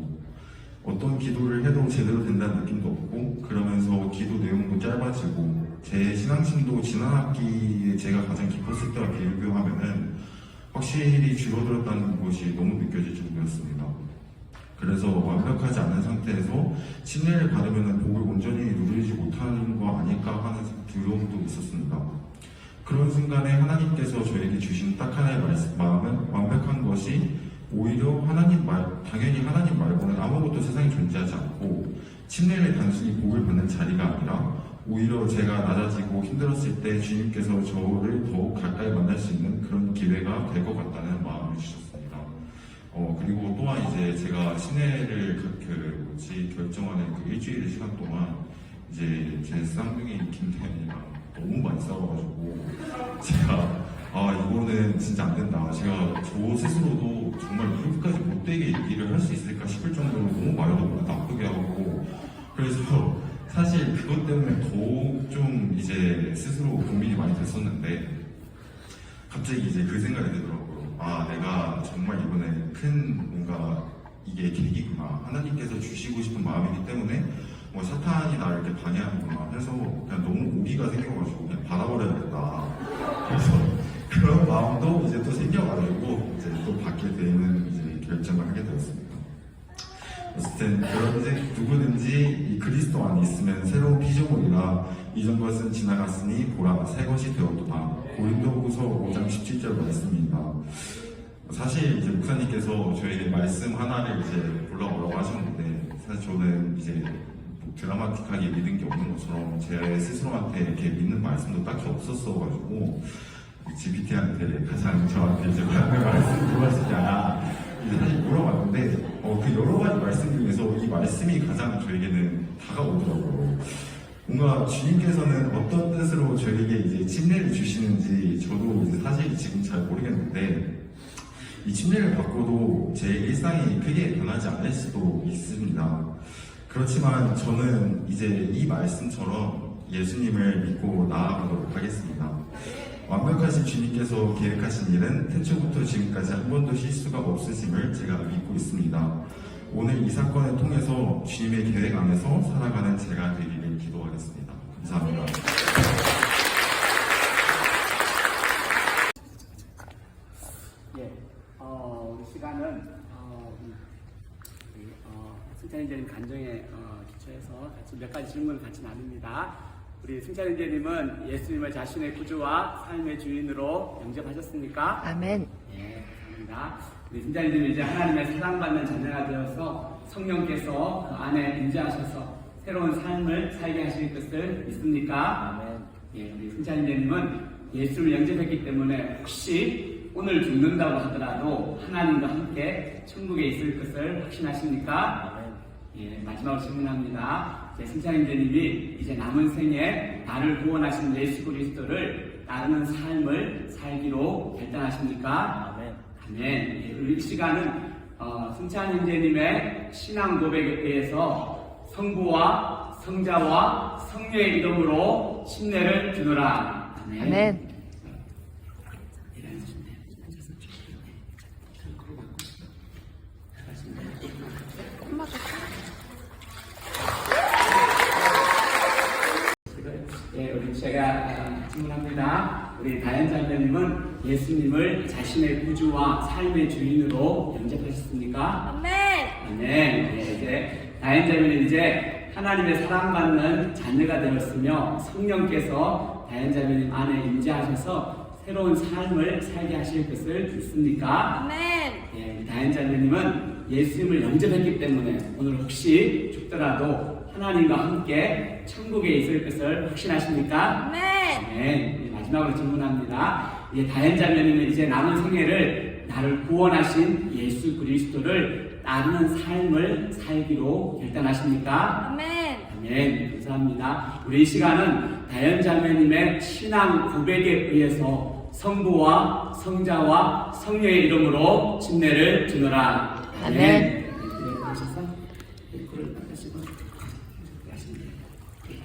어떤 기도를 해도 제대로 된다는 느낌도 없고 그러면서 기도 내용도 짧아지고 제 신앙심도 지난 학기에 제가 가장 기뻤을 때와 비교하면은 확실히 줄어들었다는 것이 너무 느껴질 정도였습니다. 그래서 완벽하지 않은 상태에서 침례를 받으면 복을 온전히 누리지 못하는 거 아닐까 하는 두려움도 있었습니다. 그런 순간에 하나님께서 저에게 주신 딱 하나의 마음은 완벽한 것이 오히려 당연히 하나님 말고는 아무것도 세상에 존재하지 않고 침례를 단순히 복을 받는 자리가 아니라 오히려 제가 낮아지고 힘들었을 때 주님께서 저를 더욱 가까이 만날 수 있는 그런 기회가 될 것 같다는 마음을 주셨습니다. 그리고 또한 이제 제가 침례를 결정하는 그 일주일 시간 동안 이제 제 쌍둥이 김태현이랑 너무 많이 싸워가지고 제가 이거는 진짜 안 된다. 제가 저 스스로도 정말 이렇게까지 못되게 얘기를 할 수 있을까 싶을 정도로 너무 말도 나쁘게 하고 그래서 사실 그것 때문에 더욱 좀 이제 스스로 고민이 많이 됐었는데 갑자기 이제 그 생각이 들더라고요. 내가 정말 이번에 큰 뭔가 이게 계기구나. 하나님께서 주시고 싶은 마음이기 때문에 뭐 사탄이 나를 이렇게 방해하는구나 해서 그냥 너무 오기가 생겨가지고 그냥 받아버려야겠다. 그래서 그런 마음도 이제 또 생겨가지고 이제 또 받게 되는 이제 결정을 하게 되었습니다. 어쨌든 누구든지 이 그리스도 안에 있으면 새로운 피조물이라 이전 것은 지나갔으니 보라 새 것이 되었도다. 고린도후서 5장 17절 말씀입니다. 사실 이제 목사님께서 저에게 말씀 하나를 이제 골라오라고 하셨는데 사실 저는 이제 드라마틱하게 믿은 게 없는 것처럼 제 스스로한테 이렇게 믿는 말씀도 딱히 없었어가지고 GPT한테 가장 저한테 이제 맞는 말씀 무엇이냐 사실 물어봤는데 그 여러 가지 말씀 중에서 이 말씀이 가장 저에게는 다가오더라고요. 뭔가 주님께서는 어떤 뜻으로 저에게 이제 침례를 주시는지 저도 이제 사실 지금 잘 모르겠는데 이 침례를 받고도 제 일상이 크게 변하지 않을 수도 있습니다. 그렇지만 저는 이제 이 말씀처럼 예수님을 믿고 나아가도록 하겠습니다. 완벽하신 주님께서 계획하신 일은 태초부터 지금까지 한 번도 실수가 없으심을 제가 믿고 있습니다. 오늘 이 사건을 통해서 주님의 계획 안에서 살아가는 제가 되기를 기도하겠습니다. 감사합니다. 우리 시간은 승찬이제님 간증에 기초해서 같이 몇 가지 질문을 같이 나눕니다. 우리 승찬이제님은 예수님을 자신의 구주와 삶의 주인으로 영접하셨습니까? 아멘. 예, 감사합니다. 우리 승찬이제님 이제 하나님의 사랑받는 자녀가 되어서 성령께서 그 안에 임재하셔서 새로운 삶을 살게 하실 것을 믿습니까? 아멘. 예, 우리 승찬이제님은 예수를 영접했기 때문에 혹시 오늘 죽는다고 하더라도 하나님과 함께 천국에 있을 것을 확신하십니까? 아멘. 예, 마지막으로 질문합니다. 승찬이제님이 이제 남은 생에 나를 구원하신 예수 그리스도를 따르는 삶을 살기로 결단하십니까? 아멘. 아멘. 예, 우리 이 시간은 승찬이제님의 신앙 고백에 대해서 성부와 성자와 성령의 이름으로 침례를 주노라. 아멘. 아멘. 예, 우리 제가 질문합니다. 우리 다현 자매님은 예수님을 자신의 구주와 삶의 주인으로 영접하셨습니까? 아멘. 아멘. 네, 이제 다현 자매는 이제 하나님의 사랑받는 자녀가 되었으며 성령께서 다현 자매님 안에 임재하셔서 새로운 삶을 살게 하실 것을 믿습니까? 아멘. 예, 다현 자매님은 예수님을 영접했기 때문에 오늘 혹시 죽더라도 하나님과 함께 천국에 있을 것을 확신하십니까? 아멘. 네, 마지막으로 질문합니다. 다현 자매님은 이제 남은 생애를 나를 구원하신 예수 그리스도를 따르는 삶을 살기로 결단하십니까? 아멘. 아멘. 감사합니다. 우리 이 시간은 다현 자매님의 신앙 고백에 의해서 성부와 성자와 성령의 이름으로 침례를 주노라. 아멘. 기도하셔서 불을 닦으시고 하시면 돼요.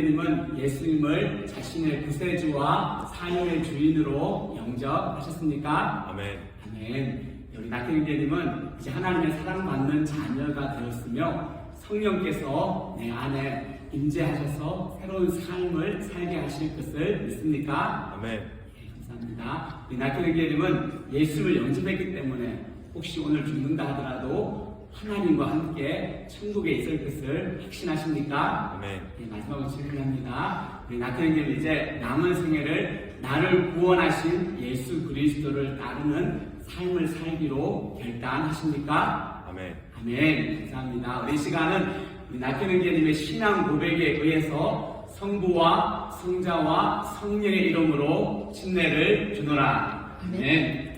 님은 예수님을 자신의 구세주와 삶의 주인으로 영접하셨습니까? 아멘. 아멘. 우리 낙경제님은 이제 하나님의 사랑받는 자녀가 되었으며 성령께서 내 안에 임재하셔서 새로운 삶을 살게 하실 것을 믿습니까? 아멘. 네, 감사합니다. 우리 낙경제님은 예수를 영접했기 때문에 혹시 오늘 죽는다 하더라도 하나님과 함께 천국에 있을 것을 확신하십니까? 아멘. 네, 마지막으로 질문합니다. 우리 낙태형제는 이제 남은 생애를 나를 구원하신 예수 그리스도를 따르는 삶을 살기로 결단하십니까? 아멘. 아멘. 감사합니다. 우리 시간은 우리 낙태형제님의 신앙 고백에 의해서 성부와 성자와 성령의 이름으로 침례를 주노라. 아멘.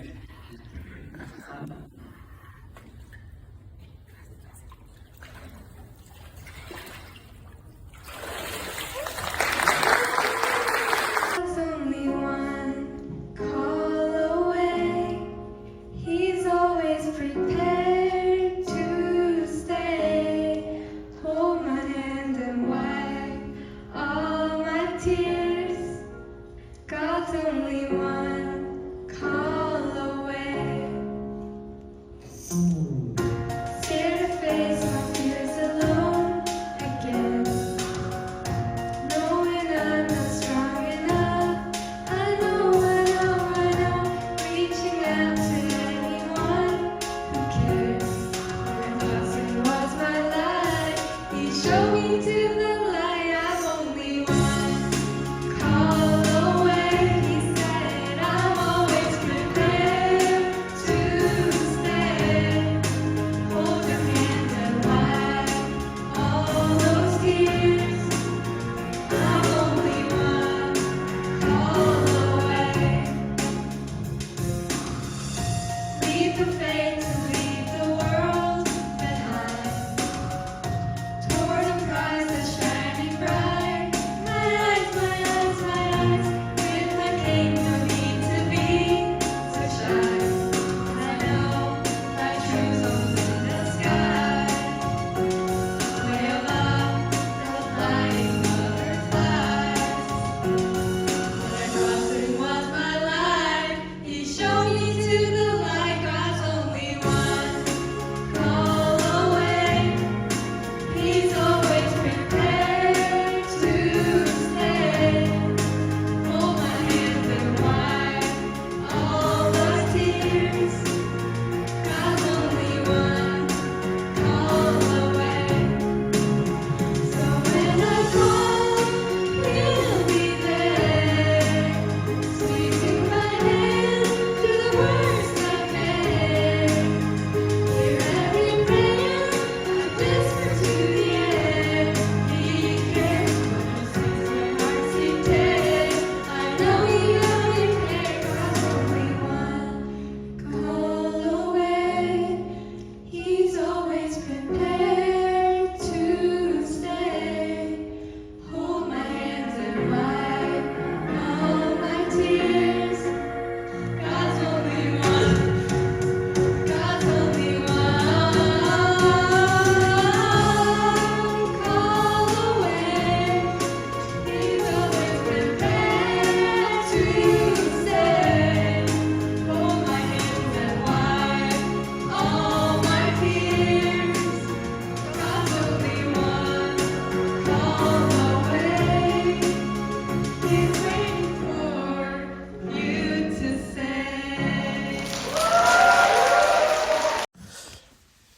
There's only one call away. He's always prepared to stay. Hold my hand and wipe all my tears. God's only one call away. Scared to face my fears alone again. Knowing I'm not strong enough, I know, reaching out to anyone who cares. When Dawson was my life, he showed me to the light. I'm only one call away. He said I'm always prepared to stay.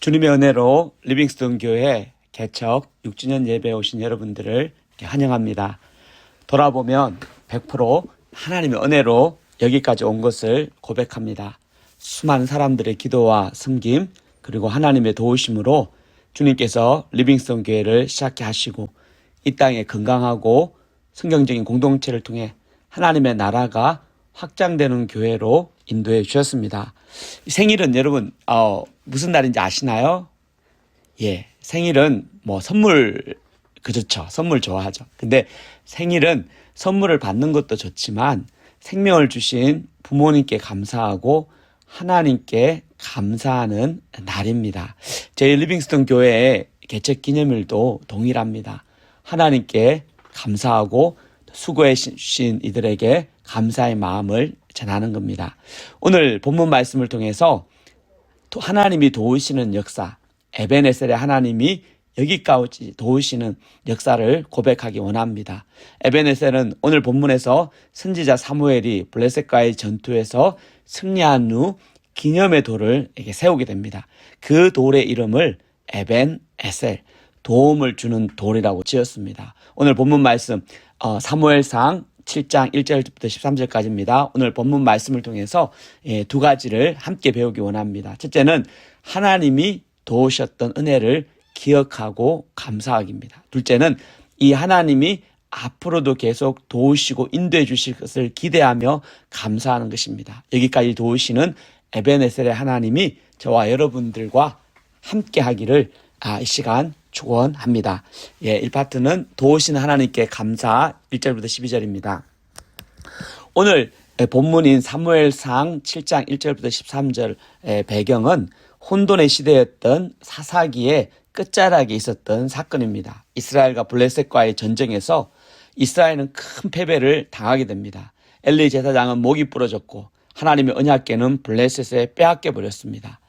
주님의 은혜로 리빙스톤 교회 개척 6주년 예배에 오신 여러분들을 환영합니다. 돌아보면 100% 하나님의 은혜로 여기까지 온 것을 고백합니다. 수많은 사람들의 기도와 섬김 그리고 하나님의 도우심으로 주님께서 리빙스톤 교회를 시작해 하시고 이 땅에 건강하고 성경적인 공동체를 통해 하나님의 나라가 확장되는 교회로 인도해 주셨습니다. 생일은 여러분 무슨 날인지 아시나요? 예, 생일은 선물 그렇죠. 선물 좋아하죠. 근데 생일은 선물을 받는 것도 좋지만 생명을 주신 부모님께 감사하고 하나님께 감사하는 날입니다. 저희 리빙스톤 교회의 개척 기념일도 동일합니다. 하나님께 감사하고 수고해 주신 이들에게 감사의 마음을 전하는 겁니다. 오늘 본문 말씀을 통해서 하나님이 도우시는 역사, 에베네셀의 하나님이 여기까지 도우시는 역사를 고백하기 원합니다. 에베네셀은 오늘 본문에서 선지자 사무엘이 블레셋과의 전투에서 승리한 후 기념의 돌을 세우게 됩니다. 그 돌의 이름을 에벤에셀, 도움을 주는 돌이라고 지었습니다. 오늘 본문 말씀 사무엘상 7장 1절부터 13절까지입니다. 오늘 본문 말씀을 통해서 두 가지를 함께 배우기 원합니다. 첫째는 하나님이 도우셨던 은혜를 기억하고 감사하기입니다. 둘째는 이 하나님이 앞으로도 계속 도우시고 인도해 주실 것을 기대하며 감사하는 것입니다. 여기까지 도우시는 에베네셀의 하나님이 저와 여러분들과 함께 하기를 이 시간 축원합니다. 1파트는 도우시는 하나님께 감사 1절부터 12절입니다. 오늘 본문인 사무엘상 7장 1절부터 13절 배경은 혼돈의 시대였던 사사기의 끝자락에 있었던 사건입니다. 이스라엘과 블레셋과의 전쟁에서 이스라엘은 큰 패배를 당하게 됩니다. 엘리 제사장은 목이 부러졌고 하나님의 언약궤는 블레셋에 빼앗겨 버렸습니다.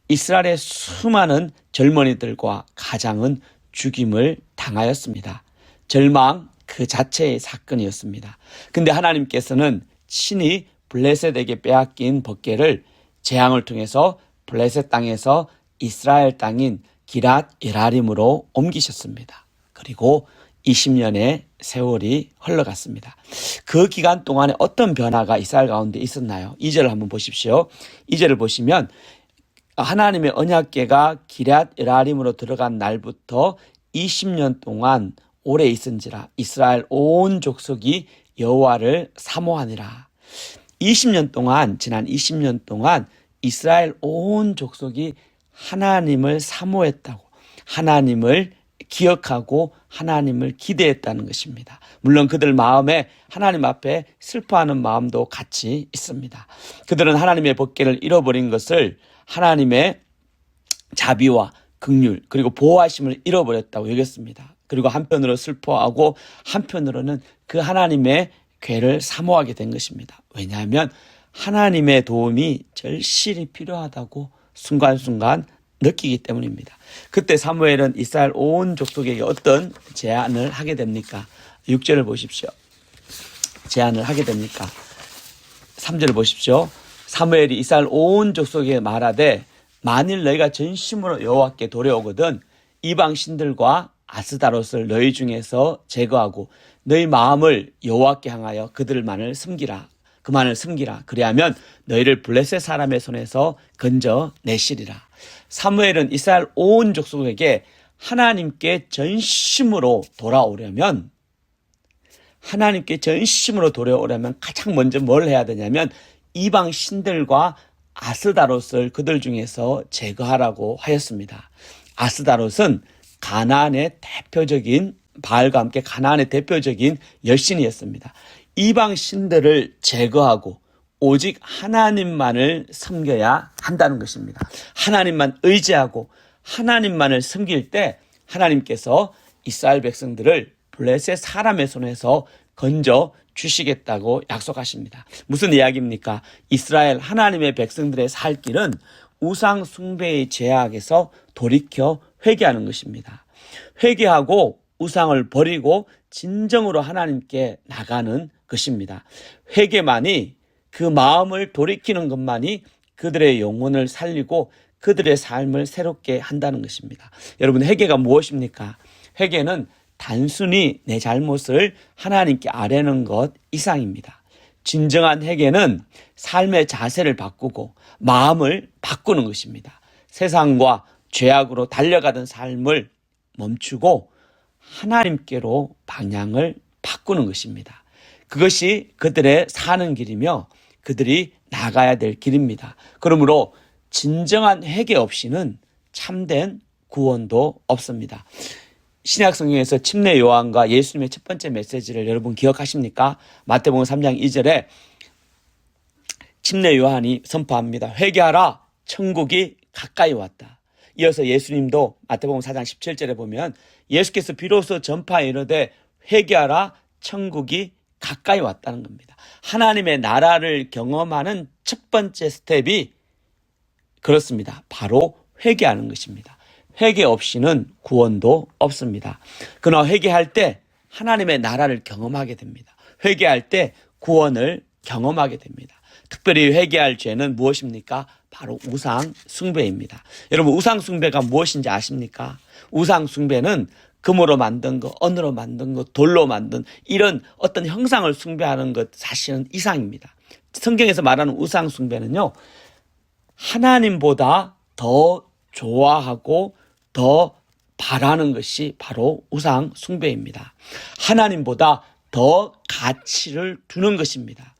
이스라엘의 수많은 젊은이들과 가장은 죽임을 당하였습니다. 절망 그 자체의 사건이었습니다. 근데 하나님께서는 친히 블레셋에게 빼앗긴 법궤를 재앙을 통해서 블레셋 땅에서 이스라엘 땅인 기랏 예라림으로 옮기셨습니다. 그리고 20년의 세월이 흘러갔습니다. 그 기간 동안에 어떤 변화가 이스라엘 가운데 있었나요? 2절을 한번 보십시오. 2절을 보시면 하나님의 언약궤가 기랏 예라림으로 들어간 날부터 20년 동안 오래 있은지라 이스라엘 온 족속이 여호와를 사모하니라. 20년 동안 지난 20년 동안 이스라엘 온 족속이 하나님을 사모했다고 하나님을 기억하고 하나님을 기대했다는 것입니다. 물론 그들 마음에 하나님 앞에 슬퍼하는 마음도 같이 있습니다. 그들은 하나님의 법궤를 잃어버린 것을 하나님의 자비와 긍휼 그리고 보호하심을 잃어버렸다고 여겼습니다. 그리고 한편으로 슬퍼하고 한편으로는 그 하나님의 궤를 사모하게 된 것입니다. 왜냐하면 하나님의 도움이 절실히 필요하다고 순간순간 느끼기 때문입니다. 그때 사무엘은 이스라엘 온 족속에게 어떤 제안을 하게 됩니까? 6절을 보십시오. 제안을 하게 됩니까? 3절을 보십시오. 사무엘이 이스라엘 온 족속에게 말하되 만일 너희가 전심으로 여호와께 돌아오거든 이방 신들과 아스다롯을 너희 중에서 제거하고 너희 마음을 여호와께 향하여 그들만을 섬기라. 그만을 섬기라. 그리하면 너희를 블레셋 사람의 손에서 건져 내시리라. 사무엘은 이스라엘 온 족속에게 하나님께 전심으로 돌아오려면 가장 먼저 뭘 해야 되냐면 이방 신들과 아스다롯을 그들 중에서 제거하라고 하였습니다. 아스다롯은 가나안의 대표적인 바알과 함께 가나안의 대표적인 여신이었습니다. 이방 신들을 제거하고 오직 하나님만을 섬겨야 한다는 것입니다. 하나님만 의지하고 하나님만을 섬길 때 하나님께서 이스라엘 백성들을 블레셋 사람의 손에서 건져 주시겠다고 약속하십니다. 무슨 이야기입니까? 이스라엘 하나님의 백성들의 살 길은 우상 숭배의 죄악에서 돌이켜 회개하는 것입니다. 회개하고 우상을 버리고 진정으로 하나님께 나가는 것입니다. 회개만이 그 마음을 돌이키는 것만이 그들의 영혼을 살리고 그들의 삶을 새롭게 한다는 것입니다. 여러분, 회개가 무엇입니까? 회개는 단순히 내 잘못을 하나님께 아뢰는 것 이상입니다. 진정한 회개는 삶의 자세를 바꾸고 마음을 바꾸는 것입니다. 세상과 죄악으로 달려가던 삶을 멈추고 하나님께로 방향을 바꾸는 것입니다. 그것이 그들의 사는 길이며 그들이 나가야 될 길입니다. 그러므로 진정한 회개 없이는 참된 구원도 없습니다. 신약 성경에서 침례 요한과 예수님의 첫 번째 메시지를 여러분 기억하십니까? 마태복음 3장 2절에 침례 요한이 선포합니다. 회개하라, 천국이 가까이 왔다. 이어서 예수님도 마태복음 4장 17절에 보면 예수께서 비로소 전파에 이르되 회개하라, 천국이 가까이 왔다는 겁니다. 하나님의 나라를 경험하는 첫 번째 스텝이 그렇습니다. 바로 회개하는 것입니다. 회개 없이는 구원도 없습니다. 그러나 회개할 때 하나님의 나라를 경험하게 됩니다. 회개할 때 구원을 경험하게 됩니다. 특별히 회개할 죄는 무엇입니까? 바로 우상 숭배입니다. 여러분, 우상 숭배가 무엇인지 아십니까? 우상 숭배는 금으로 만든 것, 언으로 만든 것, 돌로 만든 이런 어떤 형상을 숭배하는 것 사실은 이상입니다. 성경에서 말하는 우상 숭배는요, 하나님보다 더 좋아하고 더 바라는 것이 바로 우상 숭배입니다. 하나님보다 더 가치를 두는 것입니다.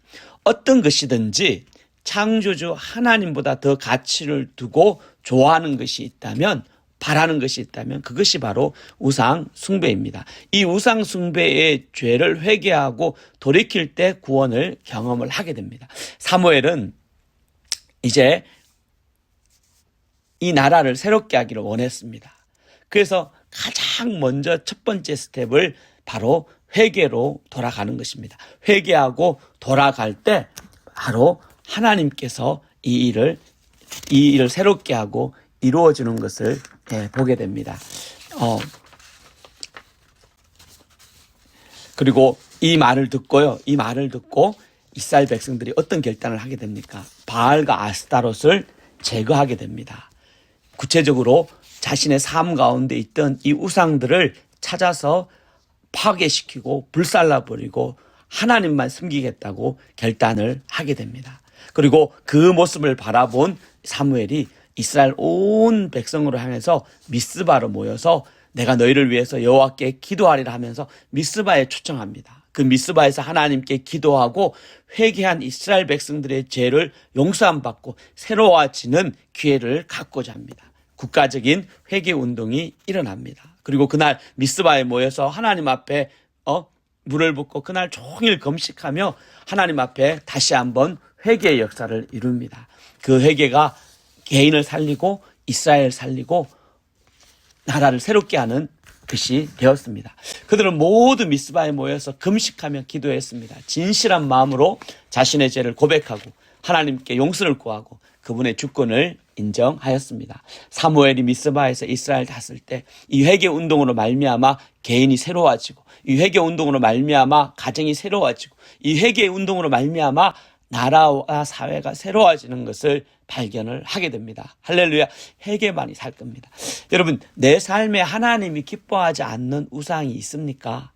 어떤 것이든지 창조주 하나님보다 더 가치를 두고 좋아하는 것이 있다면, 바라는 것이 있다면 그것이 바로 우상 숭배입니다. 이 우상 숭배의 죄를 회개하고 돌이킬 때 구원을 경험을 하게 됩니다. 사무엘은 이제 이 나라를 새롭게 하기를 원했습니다. 그래서 가장 먼저 첫 번째 스텝을 바로 회개로 돌아가는 것입니다. 회개하고 돌아갈 때 바로 하나님께서 이 일을 새롭게 하고 이루어지는 것을 보게 됩니다. 그리고 이 말을 듣고 이스라엘 백성들이 어떤 결단을 하게 됩니까? 바알과 아스타롯을 제거하게 됩니다. 구체적으로 자신의 삶 가운데 있던 이 우상들을 찾아서 파괴시키고 불살라버리고 하나님만 섬기겠다고 결단을 하게 됩니다. 그리고 그 모습을 바라본 사무엘이 이스라엘 온 백성으로 향해서 미스바로 모여서 내가 너희를 위해서 여호와께 기도하리라 하면서 미스바에 초청합니다. 그 미스바에서 하나님께 기도하고 회개한 이스라엘 백성들의 죄를 용서함 받고 새로워지는 기회를 갖고자 합니다. 국가적인 회개 운동이 일어납니다. 그리고 그날 미스바에 모여서 하나님 앞에 물을 붓고 그날 종일 금식하며 하나님 앞에 다시 한번 회개의 역사를 이룹니다. 그 회개가 개인을 살리고 이스라엘을 살리고 나라를 새롭게 하는 것이 되었습니다. 그들은 모두 미스바에 모여서 금식하며 기도했습니다. 진실한 마음으로 자신의 죄를 고백하고 하나님께 용서를 구하고 그분의 주권을 인정하였습니다. 사무엘이 미스바에서 이스라엘 다스릴 때 이 회개 운동으로 말미암아 개인이 새로워지고 이 회개 운동으로 말미암아 가정이 새로워지고 이 회개 운동으로 말미암아 나라와 사회가 새로워지는 것을 발견을 하게 됩니다. 할렐루야. 회개만이 살 겁니다. 여러분, 내 삶에 하나님이 기뻐하지 않는 우상이 있습니까?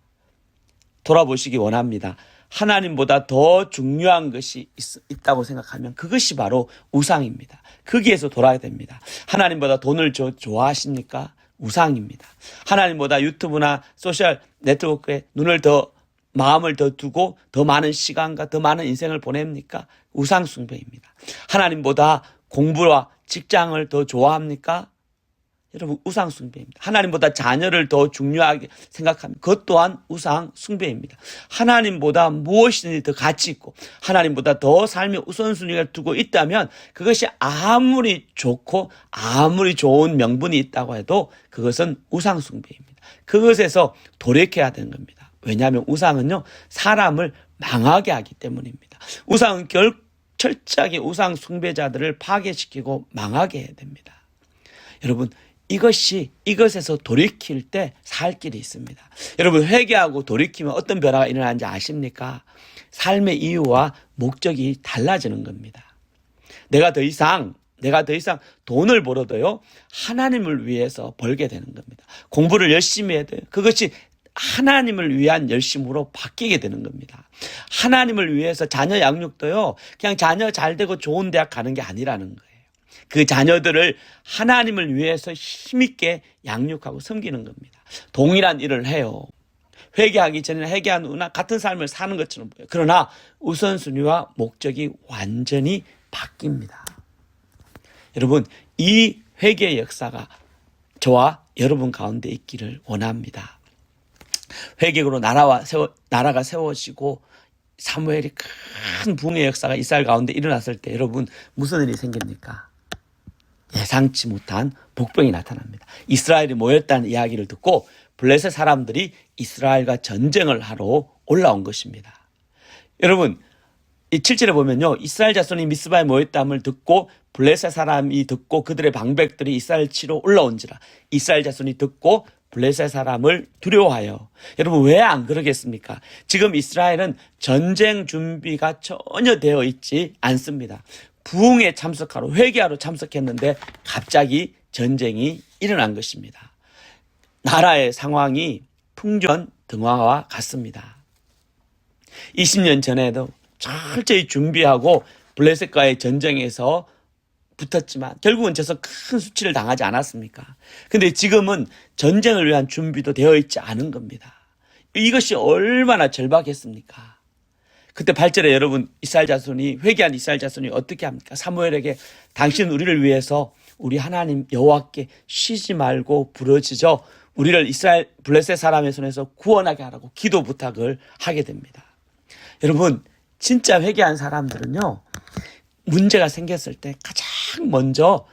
돌아보시기 원합니다. 하나님보다 더 중요한 것이 있다고 생각하면 그것이 바로 우상입니다. 거기에서 돌아야 됩니다. 하나님보다 돈을 좋아하십니까? 우상입니다. 하나님보다 유튜브나 소셜 네트워크에 마음을 더 두고 더 많은 시간과 더 많은 인생을 보냅니까? 우상 숭배입니다. 하나님보다 공부와 직장을 더 좋아합니까? 여러분, 우상 숭배입니다. 하나님보다 자녀를 더 중요하게 생각하면 그것 또한 우상 숭배입니다. 하나님보다 무엇이든지 더 가치 있고 하나님보다 더 삶의 우선순위를 두고 있다면 그것이 아무리 좋고 아무리 좋은 명분이 있다고 해도 그것은 우상 숭배입니다. 그것에서 돌이켜야 되는 겁니다. 왜냐하면 우상은요, 사람을 망하게 하기 때문입니다. 우상은 철저하게 우상 숭배자들을 파괴시키고 망하게 해야 됩니다. 여러분, 이것에서 돌이킬 때 살 길이 있습니다. 여러분, 회개하고 돌이키면 어떤 변화가 일어나는지 아십니까? 삶의 이유와 목적이 달라지는 겁니다. 내가 더 이상 내가 더 이상 돈을 벌어도요, 하나님을 위해서 벌게 되는 겁니다. 공부를 열심히 해야 돼요. 그것이 하나님을 위한 열심으로 바뀌게 되는 겁니다. 하나님을 위해서 자녀 양육도요, 그냥 자녀 잘 되고 좋은 대학 가는 게 아니라는 거예요. 그 자녀들을 하나님을 위해서 힘있게 양육하고 섬기는 겁니다. 동일한 일을 해요. 회개하기 전에 회개한 후나 같은 삶을 사는 것처럼 보여요. 그러나 우선순위와 목적이 완전히 바뀝니다. 여러분, 이 회개의 역사가 저와 여러분 가운데 있기를 원합니다. 회개로 나라가 세워지고 사무엘이 큰 부흥의 역사가 이스라엘 가운데 일어났을 때 여러분 무슨 일이 생깁니까? 예상치 못한 복병이 나타납니다. 이스라엘이 모였다는 이야기를 듣고 블레셋 사람들이 이스라엘과 전쟁을 하러 올라온 것입니다. 여러분, 이 7절에 보면요, 이스라엘 자손이 미스바에 모였다함을 듣고 블레셋 사람이 듣고 그들의 방백들이 이스라엘 치러 올라온지라. 이스라엘 자손이 듣고 블레셋 사람을 두려워하여. 여러분, 왜 안 그러겠습니까? 지금 이스라엘은 전쟁 준비가 전혀 되어 있지 않습니다. 부흥에 참석하러, 회개하러 참석했는데 갑자기 전쟁이 일어난 것입니다. 나라의 상황이 풍전등화와 같습니다. 20년 전에도 철저히 준비하고 블레셋과의 전쟁에서 붙었지만 결국은 져서 큰 수치를 당하지 않았습니까? 근데 지금은 전쟁을 위한 준비도 되어 있지 않은 겁니다. 이것이 얼마나 절박했습니까? 그때 8절에 여러분 회개한 이스라엘 자손이 어떻게 합니까? 사무엘에게 당신 우리를 위해서 우리 하나님 여호와께 쉬지 말고 부르짖어 우리를 이스라엘 블레셋 사람의 손에서 구원하게 하라고 기도 부탁을 하게 됩니다. 여러분, 진짜 회개한 사람들은요, 문제가 생겼을 때 가장 먼저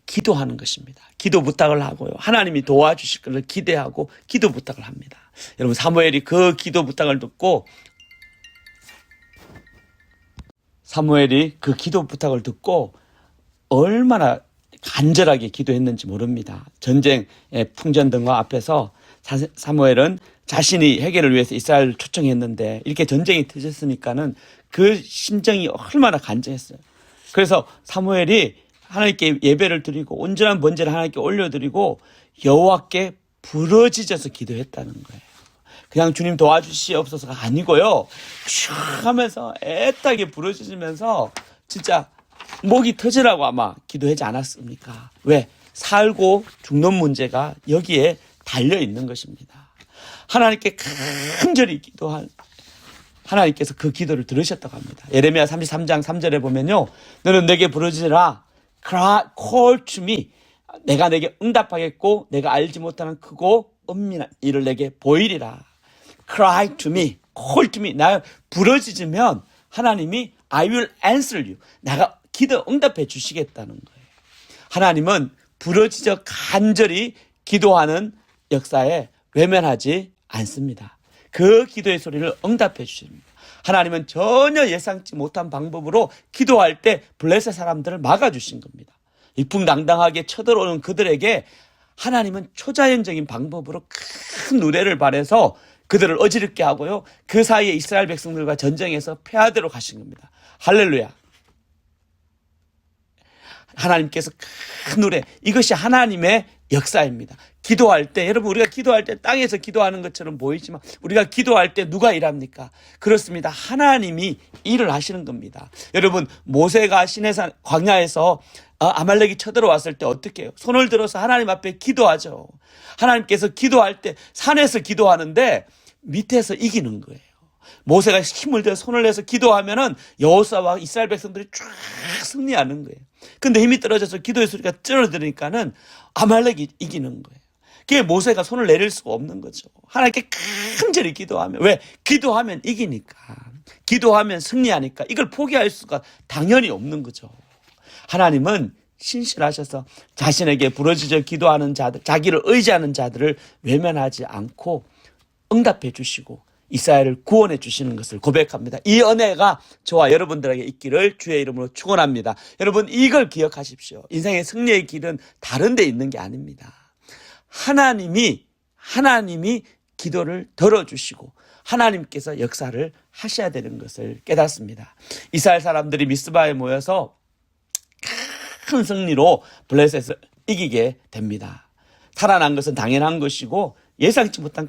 기도하는 것입니다. 기도 부탁을 하고요, 하나님이 도와주실 것을 기대하고 기도 부탁을 합니다. 여러분, 사무엘이 그 기도 부탁을 듣고 얼마나 간절하게 기도했는지 모릅니다. 전쟁의 풍전등화 앞에서 사무엘은 자신이 회개를 위해서 이스라엘을 초청했는데 이렇게 전쟁이 터졌으니까는 그 심정이 얼마나 간절했어요. 그래서 사무엘이 하나님께 예배를 드리고 온전한 번제를 하나님께 올려드리고 여호와께 부르짖어서 기도했다는 거예요. 그냥 주님 도와주시옵소서가 아니고요, 슉 하면서 애타게 부르짖으면서 진짜 목이 터지라고 아마 기도하지 않았습니까? 왜? 살고 죽는 문제가 여기에 달려 있는 것입니다. 하나님께 간절히 기도한 하나님께서 그 기도를 들으셨다고 합니다. 예레미야 33장 3절에 보면요, 너는 내게 부르짖으라, call to me. 내가 내게 응답하겠고 내가 알지 못하는 크고 은밀한 일을 내게 보이리라. Cry to me, call to me. 나 부르짖으면 하나님이 I will answer you. 내가 기도 응답해 주시겠다는 거예요. 하나님은 부르짖어 간절히 기도하는 역사에 외면하지 않습니다. 그 기도의 소리를 응답해 주십니다. 하나님은 전혀 예상치 못한 방법으로 기도할 때 블레셋 사람들을 막아주신 겁니다. 이풍당당하게 쳐들어오는 그들에게 하나님은 초자연적인 방법으로 큰 누레를 발해서 그들을 어지럽게 하고요, 그 사이에 이스라엘 백성들과 전쟁에서 패하대로 가신 겁니다. 할렐루야. 하나님께서 큰 노래, 이것이 하나님의 역사입니다. 기도할 때, 여러분, 우리가 기도할 때 땅에서 기도하는 것처럼 보이지만 우리가 기도할 때 누가 일합니까? 그렇습니다. 하나님이 일을 하시는 겁니다. 여러분, 모세가 시내산 광야에서 아말렉이 쳐들어왔을 때 어떻게 해요? 손을 들어서 하나님 앞에 기도하죠. 하나님께서 기도할 때 산에서 기도하는데 밑에서 이기는 거예요. 모세가 힘을 들여 손을 내서 기도하면은 여호수아와 이스라엘 백성들이 쫙 승리하는 거예요. 근데 힘이 떨어져서 기도의 소리가 줄어드니까는 아말렉이 이기는 거예요. 그게 모세가 손을 내릴 수가 없는 거죠. 하나님께 간절히 기도하면, 왜? 기도하면 이기니까, 기도하면 승리하니까 이걸 포기할 수가 당연히 없는 거죠. 하나님은 신실하셔서 자신에게 부르짖어 기도하는 자들, 자기를 의지하는 자들을 외면하지 않고 응답해 주시고 이스라엘을 구원해 주시는 것을 고백합니다. 이 은혜가 저와 여러분들에게 있기를 주의 이름으로 축원합니다. 여러분, 이걸 기억하십시오. 인생의 승리의 길은 다른 데 있는 게 아닙니다. 하나님이 기도를 들어주시고 하나님께서 역사를 하셔야 되는 것을 깨닫습니다. 이스라엘 사람들이 미스바에 모여서 큰 승리로 블레셋을 이기게 됩니다. 살아난 것은 당연한 것이고 예상치 못한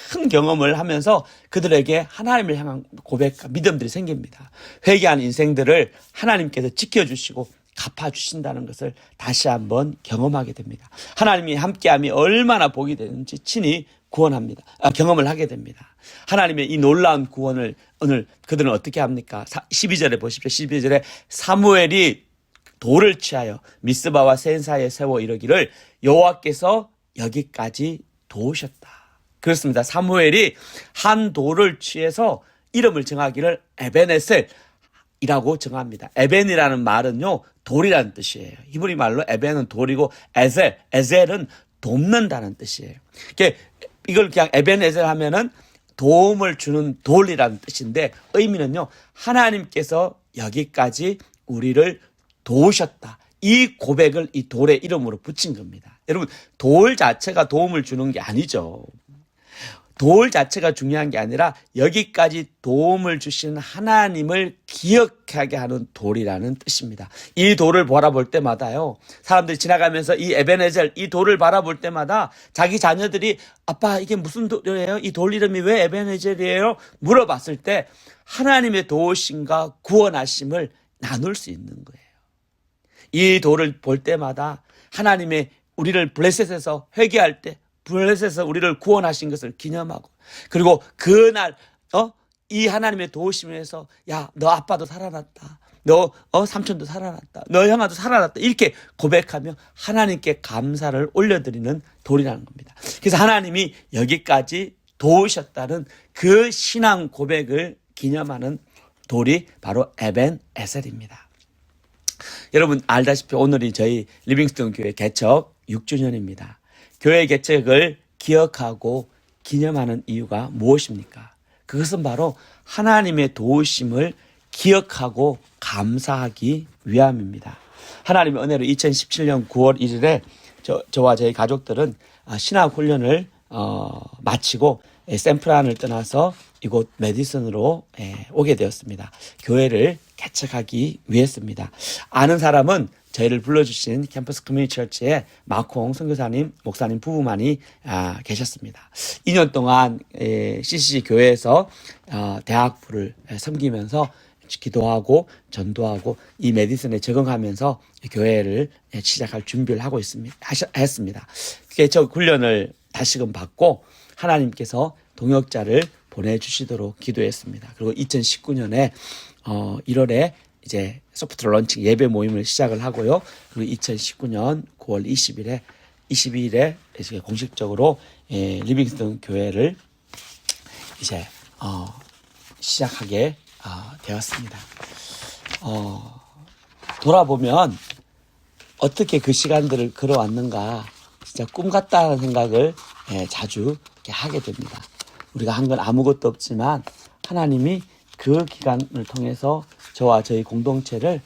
큰 경험을 하면서 그들에게 하나님을 향한 고백과 믿음들이 생깁니다. 회개한 인생들을 하나님께서 지켜주시고 갚아주신다는 것을 다시 한번 경험하게 됩니다. 하나님이 함께함이 얼마나 복이 되는지 친히 경험을 하게 됩니다. 하나님의 이 놀라운 구원을 오늘 그들은 어떻게 합니까? 12절에 보십시오. 12절에 사무엘이 돌을 취하여 미스바와 센사에 세워 이르기를 여호와께서 여기까지 도우셨다. 그렇습니다. 사무엘이 한 돌을 취해서 이름을 정하기를 에벤에셀이라고 정합니다. 에벤이라는 말은요, 돌이라는 뜻이에요. 히브리 말로 에벤은 돌이고 에셀은 돕는다는 뜻이에요. 이걸 그냥 에벤에셀 하면은 도움을 주는 돌이라는 뜻인데 의미는요, 하나님께서 여기까지 우리를 도우셨다. 이 고백을 이 돌의 이름으로 붙인 겁니다. 여러분, 돌 자체가 도움을 주는 게 아니죠. 돌 자체가 중요한 게 아니라 여기까지 도움을 주시는 하나님을 기억하게 하는 돌이라는 뜻입니다. 이 돌을 바라볼 때마다요, 사람들이 지나가면서 이 에벤에셀, 이 돌을 바라볼 때마다 자기 자녀들이 아빠 이게 무슨 돌이에요? 이 돌 이름이 왜 에벤에셀이에요? 물어봤을 때 하나님의 도우심과 구원하심을 나눌 수 있는 거예요. 이 돌을 볼 때마다 하나님의 우리를 블레셋에서 회개할 때 블레셋에서 우리를 구원하신 것을 기념하고, 그리고 그날 이 하나님의 도우심에서 야, 너 아빠도 살아났다, 너 삼촌도 살아났다, 너 형아도 살아났다, 이렇게 고백하며 하나님께 감사를 올려드리는 돌이라는 겁니다. 그래서 하나님이 여기까지 도우셨다는 그 신앙 고백을 기념하는 돌이 바로 에벤에셀입니다. 여러분 알다시피 오늘이 저희 리빙스톤 교회 개척 6주년입니다. 교회 개척을 기억하고 기념하는 이유가 무엇입니까? 그것은 바로 하나님의 도우심을 기억하고 감사하기 위함입니다. 하나님의 은혜로 2017년 9월 1일에 저와 저희 가족들은 신학훈련을 마치고 샌프란을 떠나서 이곳 메디슨으로 오게 되었습니다. 교회를 개척하기 위해서입니다. 아는 사람은 저희를 불러주신 캠퍼스 커뮤니티 처치에 마콩 선교사님, 목사님 부부만이 계셨습니다. 2년 동안 CCC 교회에서 대학부를 섬기면서 기도하고 전도하고 이 메디슨에 적응하면서 교회를 시작할 준비를 하고 했습니다. 개척 훈련을 다시금 받고 하나님께서 동역자를 보내주시도록 기도했습니다. 그리고 2019년에 1월에 이제 소프트 런칭 예배 모임을 시작을 하고요. 그리고 2019년 9월 22일에 이제 공식적으로 리빙스톤 교회를 이제 시작하게 되었습니다. 돌아보면 어떻게 그 시간들을 걸어왔는가, 진짜 꿈 같다는 생각을 자주 이렇게 하게 됩니다. 우리가 한 건 아무것도 없지만 하나님이 그 기간을 통해서 저와 저희 공동체를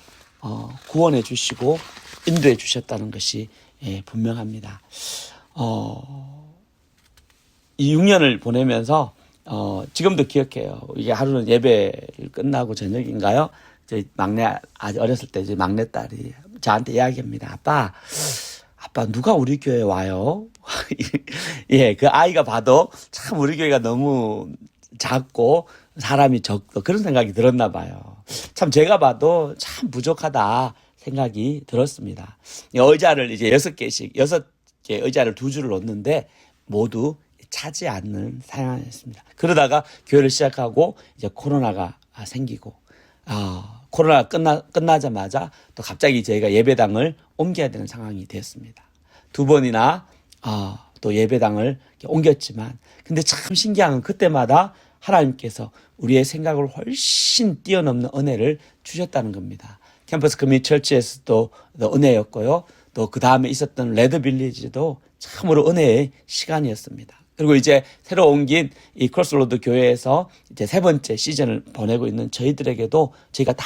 구원해 주시고 인도해 주셨다는 것이 분명합니다. 이 6년을 보내면서 지금도 기억해요. 이게 하루는 예배를 끝나고 저녁인가요? 저희 아주 어렸을 때 이제 막내딸이 저한테 이야기합니다. 아빠 누가 우리 교회에 와요? 예, 그 아이가 봐도 참 우리 교회가 너무 작고 사람이 적고 그런 생각이 들었나 봐요. 참 제가 봐도 참 부족하다 생각이 들었습니다. 의자를 이제 6개 의자를 2줄을 놓는데 모두 차지 않는 상황이었습니다. 그러다가 교회를 시작하고 이제 코로나가 생기고 코로나가 끝나자마자 또 갑자기 저희가 예배당을 옮겨야 되는 상황이 되었습니다. 2번이나 또 예배당을 옮겼지만 근데 참 신기한 건 그때마다 하나님께서 우리의 생각을 훨씬 뛰어넘는 은혜를 주셨다는 겁니다. 캠퍼스 커뮤니티 처치에서도 은혜였고요. 또 그 다음에 있었던 레드빌리지도 참으로 은혜의 시간이었습니다. 그리고 이제 새로 옮긴 이 크로스로드 교회에서 이제 3번째 시즌을 보내고 있는 저희들에게도 저희가 다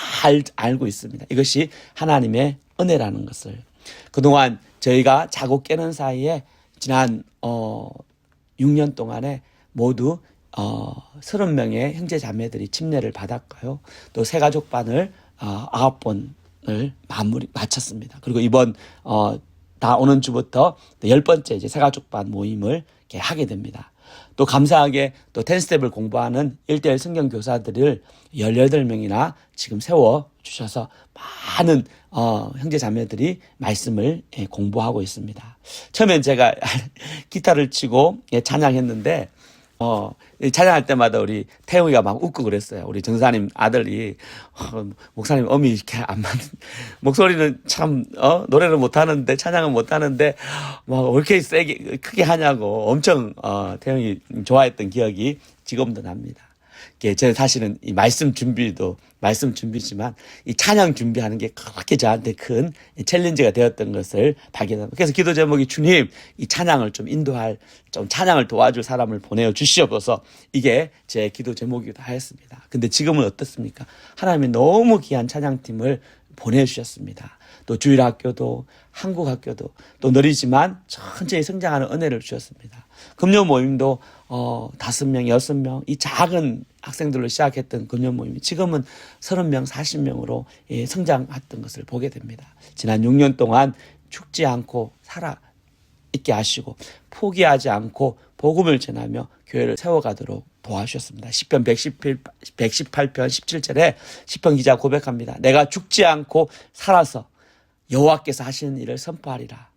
알고 있습니다. 이것이 하나님의 은혜라는 것을. 그동안 저희가 자고 깨는 사이에 지난 6년 동안에 모두 30명의 형제 자매들이 침례를 받았고요. 또 새가족반을 9번 마쳤습니다. 그리고 이번 다 오는 주부터 10번째 이제 새가족반 모임을 이렇게 하게 됩니다. 또 감사하게 또 10스텝을 공부하는 1대1 성경 교사들을 18명이나 지금 세워 주셔서 많은 형제 자매들이 말씀을 공부하고 있습니다. 처음엔 제가 기타를 치고 찬양했는데 찬양할 때마다 우리 태웅이가 막 웃고 그랬어요. 우리 정사님 아들이 목사님 음이 이렇게 안 맞는 목소리는 참 노래를 못 하는데 찬양은 못 하는데 막 왜 이렇게 세게 크게 하냐고 엄청 태웅이 좋아했던 기억이 지금도 납니다. 저는 사실은 이 말씀 준비지만 이 찬양 준비하는 게 그렇게 저한테 큰 챌린지가 되었던 것을 발견합니다. 그래서 기도 제목이 주님 이 찬양을 좀 찬양을 도와줄 사람을 보내어 주시옵소서, 이게 제 기도 제목이기도 하였습니다. 근데 지금은 어떻습니까? 하나님이 너무 귀한 찬양팀을 보내주셨습니다. 또 주일학교도 한국학교도 또 느리지만 천천히 성장하는 은혜를 주셨습니다. 금요 모임도 5명, 6명 이 작은 학생들로 시작했던 금요 모임이 지금은 30명, 40명으로 성장했던 것을 보게 됩니다. 지난 6년 동안 죽지 않고 살아 있게 하시고 포기하지 않고 복음을 전하며 교회를 세워가도록 도와주셨습니다. 시편 118편 17절에 시편 기자 고백합니다. 내가 죽지 않고 살아서 여호와께서 하시는 일을 선포하리라.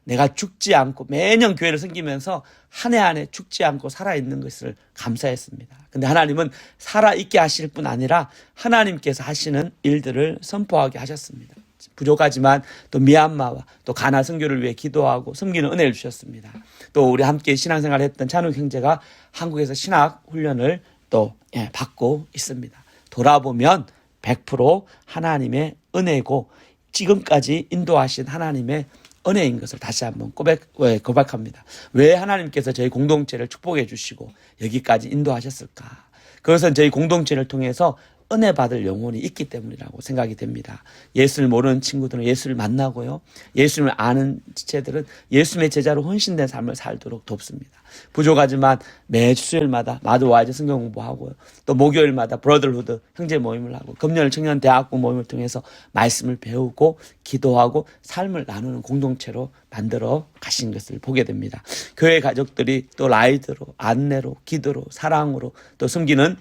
내가 죽지 않고 매년 교회를 섬기면서 한 해 한 해 죽지 않고 살아있는 것을 감사했습니다. 근데 하나님은 살아있게 하실 뿐 아니라 하나님께서 하시는 일들을 선포하게 하셨습니다. 부족하지만 또 미얀마와 또 가나 선교를 위해 기도하고 섬기는 은혜를 주셨습니다. 또 우리 함께 신앙생활을 했던 찬욱 형제가 한국에서 신학 훈련을 또 받고 있습니다. 돌아보면 100% 하나님의 은혜고 지금까지 인도하신 하나님의 은혜인 것을 다시 한번 고백합니다. 왜 하나님께서 저희 공동체를 축복해 주시고 여기까지 인도하셨을까? 그것은 저희 공동체를 통해서 은혜 받을 영혼이 있기 때문이라고 생각이 됩니다. 예수를 모르는 친구들은 예수를 만나고요. 예수를 아는 지체들은 예수님의 제자로 헌신된 삶을 살도록 돕습니다. 부족하지만 매주 수요일마다 마드와이즈 성경 공부하고요. 또 목요일마다 브러들후드 형제 모임을 하고 금요일 청년 대학부 모임을 통해서 말씀을 배우고 기도하고 삶을 나누는 공동체로 만들어 가신 것을 보게 됩니다. 교회 가족들이 또 라이드로 안내로 기도로 사랑으로 또 섬기는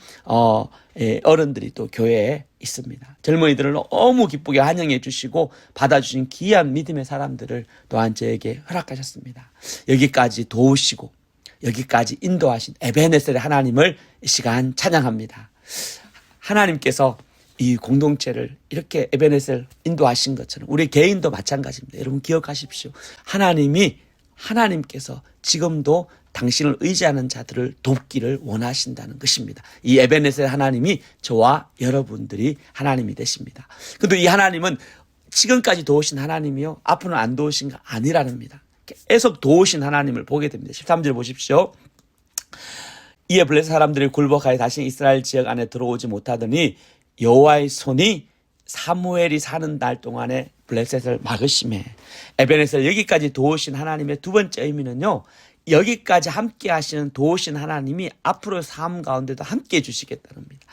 어른들이 또 교회에 있습니다. 젊은이들을 너무 기쁘게 환영해 주시고 받아주신 귀한 믿음의 사람들을 또한 저에게 허락하셨습니다. 여기까지 도우시고 여기까지 인도하신 에베네셀의 하나님을 이 시간 찬양합니다. 하나님께서 이 공동체를 이렇게 에베네셀 인도하신 것처럼 우리 개인도 마찬가지입니다. 여러분 기억하십시오. 하나님께서 지금도 당신을 의지하는 자들을 돕기를 원하신다는 것입니다. 이 에베네셀 하나님이 저와 여러분들이 하나님이 되십니다. 근데 이 하나님은 지금까지 도우신 하나님이요 앞으로는 안 도우신 거 아니라는니다. 계속 도우신 하나님을 보게 됩니다. 13절 보십시오. 이에 블레셋 사람들이 굴복하여 다시 이스라엘 지역 안에 들어오지 못하더니 여호와의 손이 사무엘이 사는 날 동안에 블레셋을 막으심에 에베네셀 여기까지 도우신 하나님의 두 번째 의미는요. 여기까지 함께 하시는 도우신 하나님이 앞으로 삶 가운데도 함께 해주시겠다는 겁니다.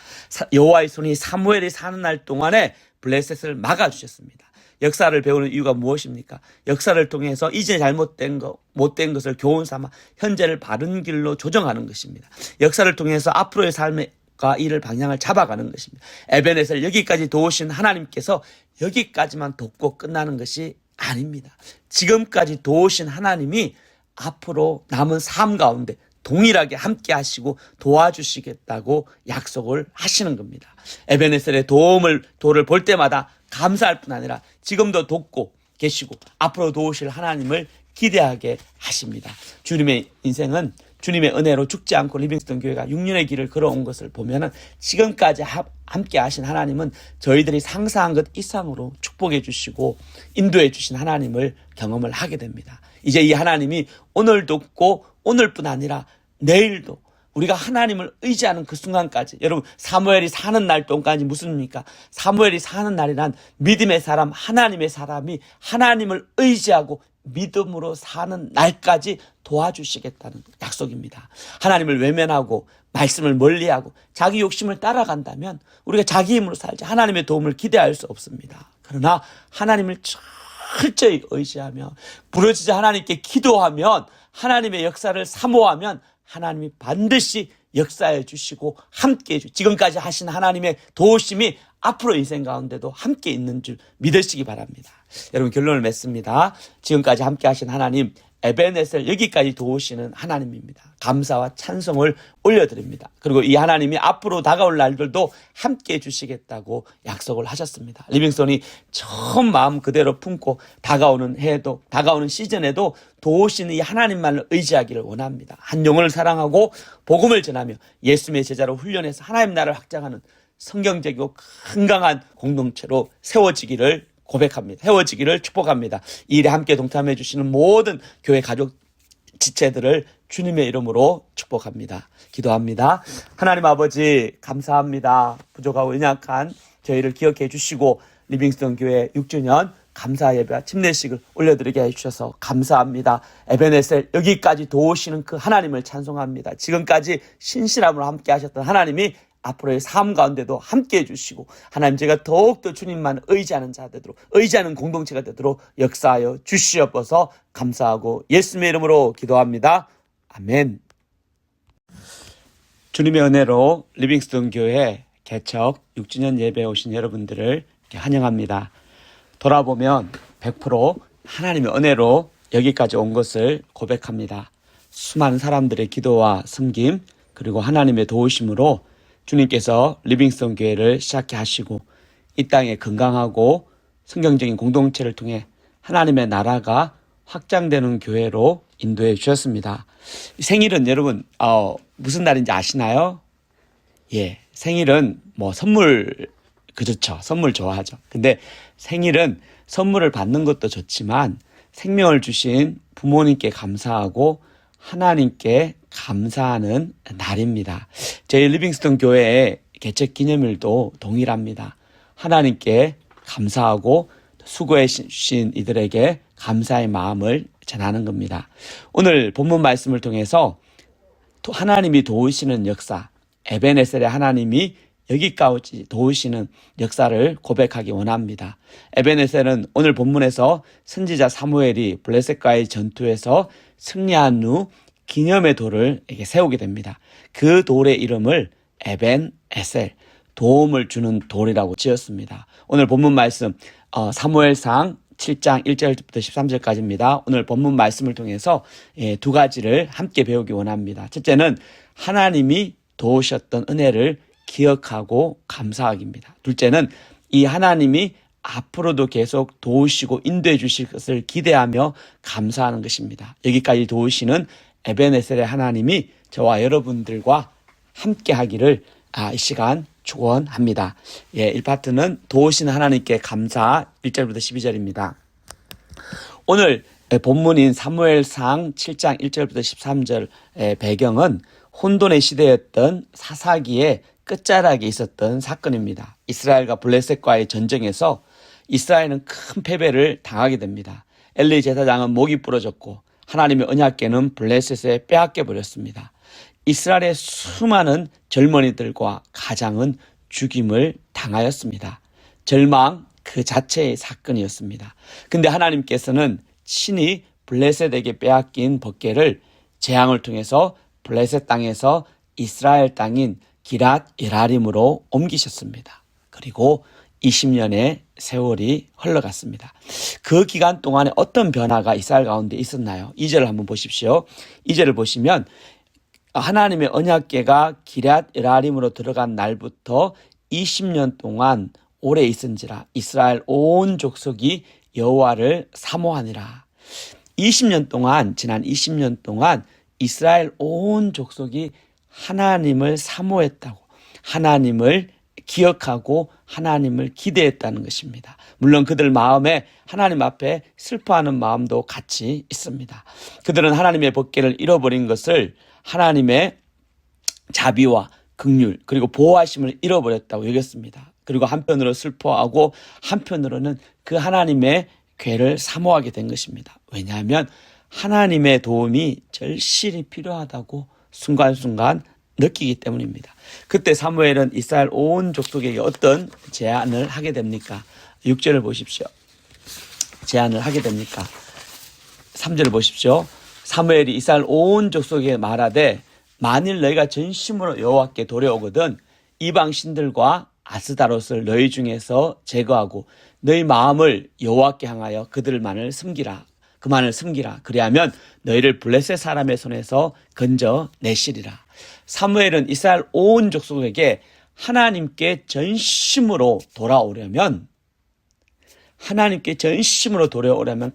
여호와의 손이 사무엘이 사는 날 동안에 블레셋을 막아주셨습니다. 역사를 배우는 이유가 무엇입니까? 역사를 통해서 이제 잘못된 것, 못된 것을 교훈 삼아 현재를 바른 길로 조정하는 것입니다. 역사를 통해서 앞으로의 삶과 일을 방향을 잡아가는 것입니다. 에베네셀 여기까지 도우신 하나님께서 여기까지만 돕고 끝나는 것이 아닙니다. 지금까지 도우신 하나님이 앞으로 남은 삶 가운데 동일하게 함께 하시고 도와주시겠다고 약속을 하시는 겁니다. 에베네셀의 도를 볼 때마다 감사할 뿐 아니라 지금도 돕고 계시고 앞으로 도우실 하나님을 기대하게 하십니다. 주님의 인생은 주님의 은혜로 죽지 않고 리빙스턴 교회가 6년의 길을 걸어온 것을 보면은 지금까지 함께 하신 하나님은 저희들이 상상한 것 이상으로 축복해 주시고 인도해 주신 하나님을 경험을 하게 됩니다. 이제 이 하나님이 오늘 돕고 오늘뿐 아니라 내일도 우리가 하나님을 의지하는 그 순간까지, 여러분 사무엘이 사는 날 동안까지 무슨입니까? 사무엘이 사는 날이란 믿음의 사람, 하나님의 사람이 하나님을 의지하고 믿음으로 사는 날까지 도와주시겠다는 약속입니다. 하나님을 외면하고 말씀을 멀리하고 자기 욕심을 따라간다면 우리가 자기 힘으로 살지 하나님의 도움을 기대할 수 없습니다. 그러나 하나님을 철저히 의지하며 부르짖어 하나님께 기도하면 하나님의 역사를 사모하면 하나님이 반드시 역사해 주시고 함께 해 주시고 지금까지 하신 하나님의 도우심이 앞으로 인생 가운데도 함께 있는 줄 믿으시기 바랍니다. 여러분 결론을 맺습니다. 지금까지 함께 하신 하나님 에베네셀 여기까지 도우시는 하나님입니다. 감사와 찬송을 올려드립니다. 그리고 이 하나님이 앞으로 다가올 날들도 함께 해주시겠다고 약속을 하셨습니다. 리빙스톤이 처음 마음 그대로 품고 다가오는 해에도 다가오는 시즌에도 도우시는 이 하나님만을 의지하기를 원합니다. 한 영혼을 사랑하고 복음을 전하며 예수님의 제자로 훈련해서 하나님 나라를 확장하는 성경적이고 건강한 공동체로 세워지기를 고백합니다. 헤어지기를 축복합니다. 이 일에 함께 동참해 주시는 모든 교회 가족 지체들을 주님의 이름으로 축복합니다. 기도합니다. 하나님 아버지 감사합니다. 부족하고 연약한 저희를 기억해 주시고 리빙스톤 교회 6주년 감사 예배와 침례식을 올려드리게 해주셔서 감사합니다. 에베네셀 여기까지 도우시는 그 하나님을 찬송합니다. 지금까지 신실함으로 함께 하셨던 하나님이 앞으로의 삶 가운데도 함께 해주시고 하나님 제가 더욱더 주님만 의지하는 자 되도록 의지하는 공동체가 되도록 역사하여 주시옵소서 감사하고 예수님의 이름으로 기도합니다. 아멘. 주님의 은혜로 리빙스톤 교회 개척 6주년 예배에 오신 여러분들을 환영합니다. 돌아보면 100% 하나님의 은혜로 여기까지 온 것을 고백합니다. 수많은 사람들의 기도와 섬김 그리고 하나님의 도우심으로 주님께서 리빙스톤 교회를 시작해 하시고 이 땅에 건강하고 성경적인 공동체를 통해 하나님의 나라가 확장되는 교회로 인도해 주셨습니다. 생일은 여러분 무슨 날인지 아시나요? 예, 생일은 뭐 선물 그렇죠. 선물 좋아하죠. 근데 생일은 선물을 받는 것도 좋지만 생명을 주신 부모님께 감사하고 하나님께 감사하는 날입니다. 저희 리빙스톤 교회의 개척 기념일도 동일합니다. 하나님께 감사하고 수고해 주신 이들에게 감사의 마음을 전하는 겁니다. 오늘 본문 말씀을 통해서 하나님이 도우시는 역사, 에베네셀의 하나님이 여기까지 도우시는 역사를 고백하기 원합니다. 에베네셀은 오늘 본문에서 선지자 사무엘이 블레셋과의 전투에서 승리한 후 기념의 돌을 세우게 됩니다. 그 돌의 이름을 에벤에셀, 도움을 주는 돌이라고 지었습니다. 오늘 본문 말씀 사무엘상 7장 1절부터 13절까지입니다. 오늘 본문 말씀을 통해서 두 가지를 함께 배우기 원합니다. 첫째는 하나님이 도우셨던 은혜를 기억하고 감사하기입니다. 둘째는 이 하나님이 앞으로도 계속 도우시고 인도해 주실 것을 기대하며 감사하는 것입니다. 여기까지 도우시는 에베네셀의 하나님이 저와 여러분들과 함께 하기를 이 시간 축원합니다. 1파트는 도우시는 하나님께 감사 1절부터 12절입니다. 오늘 본문인 사무엘상 7장 1절부터 13절의 배경은 혼돈의 시대였던 사사기의 끝자락에 있었던 사건입니다. 이스라엘과 블레셋과의 전쟁에서 이스라엘은 큰 패배를 당하게 됩니다. 엘리 제사장은 목이 부러졌고 하나님의 언약궤는 블레셋에 빼앗겨 버렸습니다. 이스라엘의 수많은 젊은이들과 가장은 죽임을 당하였습니다. 절망 그 자체의 사건이었습니다. 근데 하나님께서는 친히 블레셋에게 빼앗긴 법궤를 재앙을 통해서 블레셋 땅에서 이스라엘 땅인 기랏 예라림으로 옮기셨습니다. 그리고 20년의 세월이 흘러갔습니다. 그 기간 동안에 어떤 변화가 이스라엘 가운데 있었나요? 2절을 한번 보십시오. 2절을 보시면 하나님의 언약궤가 기랏 예라림으로 들어간 날부터 20년 동안 오래 있은지라 이스라엘 온 족속이 여호와를 사모하니라. 20년 동안 지난 20년 동안 이스라엘 온 족속이 하나님을 사모했다고 하나님을 기억하고 하나님을 기대했다는 것입니다. 물론 그들 마음에 하나님 앞에 슬퍼하는 마음도 같이 있습니다. 그들은 하나님의 법궤를 잃어버린 것을 하나님의 자비와 긍휼 그리고 보호하심을 잃어버렸다고 여겼습니다. 그리고 한편으로 슬퍼하고 한편으로는 그 하나님의 궤를 사모하게 된 것입니다. 왜냐하면 하나님의 도움이 절실히 필요하다고 순간순간 느끼기 때문입니다. 그때 사무엘은 이스라엘 온 족속에게 어떤 제안을 하게 됩니까? 6절을 보십시오. 제안을 하게 됩니까? 3절을 보십시오. 사무엘이 이스라엘 온 족속에게 말하되 만일 너희가 전심으로 여호와께 돌아오거든 이방 신들과 아스다롯을 너희 중에서 제거하고 너희 마음을 여호와께 향하여 그들만을 섬기라. 그만을 섬기라. 그리하면 너희를 블레셋 사람의 손에서 건져 내시리라. 사무엘은 이스라엘 온 족속에게 하나님께 전심으로 돌아오려면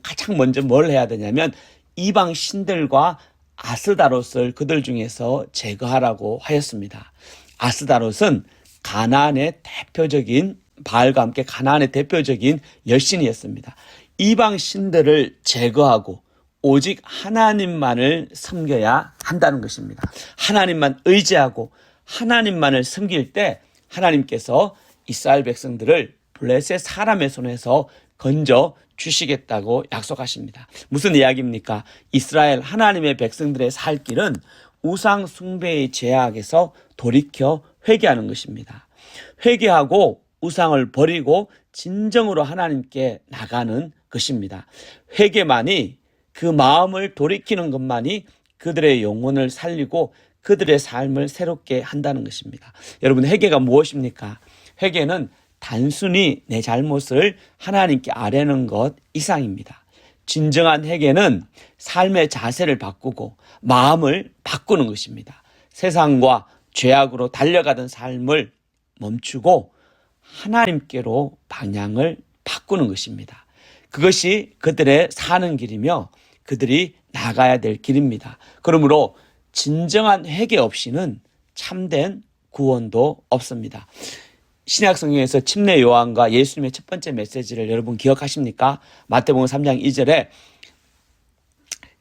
가장 먼저 뭘 해야 되냐면 이방 신들과 아스다롯을 그들 중에서 제거하라고 하였습니다. 아스다롯은 가나안의 대표적인 바알과 함께 가나안의 대표적인 여신이었습니다. 이방 신들을 제거하고 오직 하나님만을 섬겨야 한다는 것입니다. 하나님만 의지하고 하나님만을 섬길 때 하나님께서 이스라엘 백성들을 블레셋 사람의 손에서 건져 주시겠다고 약속하십니다. 무슨 이야기입니까? 이스라엘 하나님의 백성들의 살 길은 우상 숭배의 죄악에서 돌이켜 회개하는 것입니다. 회개하고 우상을 버리고 진정으로 하나님께 나가는 것입니다. 회개만이 그 마음을 돌이키는 것만이 그들의 영혼을 살리고 그들의 삶을 새롭게 한다는 것입니다. 여러분, 회개가 무엇입니까? 회개는 단순히 내 잘못을 하나님께 아뢰는 것 이상입니다. 진정한 회개는 삶의 자세를 바꾸고 마음을 바꾸는 것입니다. 세상과 죄악으로 달려가던 삶을 멈추고 하나님께로 방향을 바꾸는 것입니다. 그것이 그들의 사는 길이며 그들이 나가야 될 길입니다. 그러므로 진정한 회개 없이는 참된 구원도 없습니다. 신약 성경에서 침례 요한과 예수님의 첫 번째 메시지를 여러분 기억하십니까? 마태복음 3장 2절에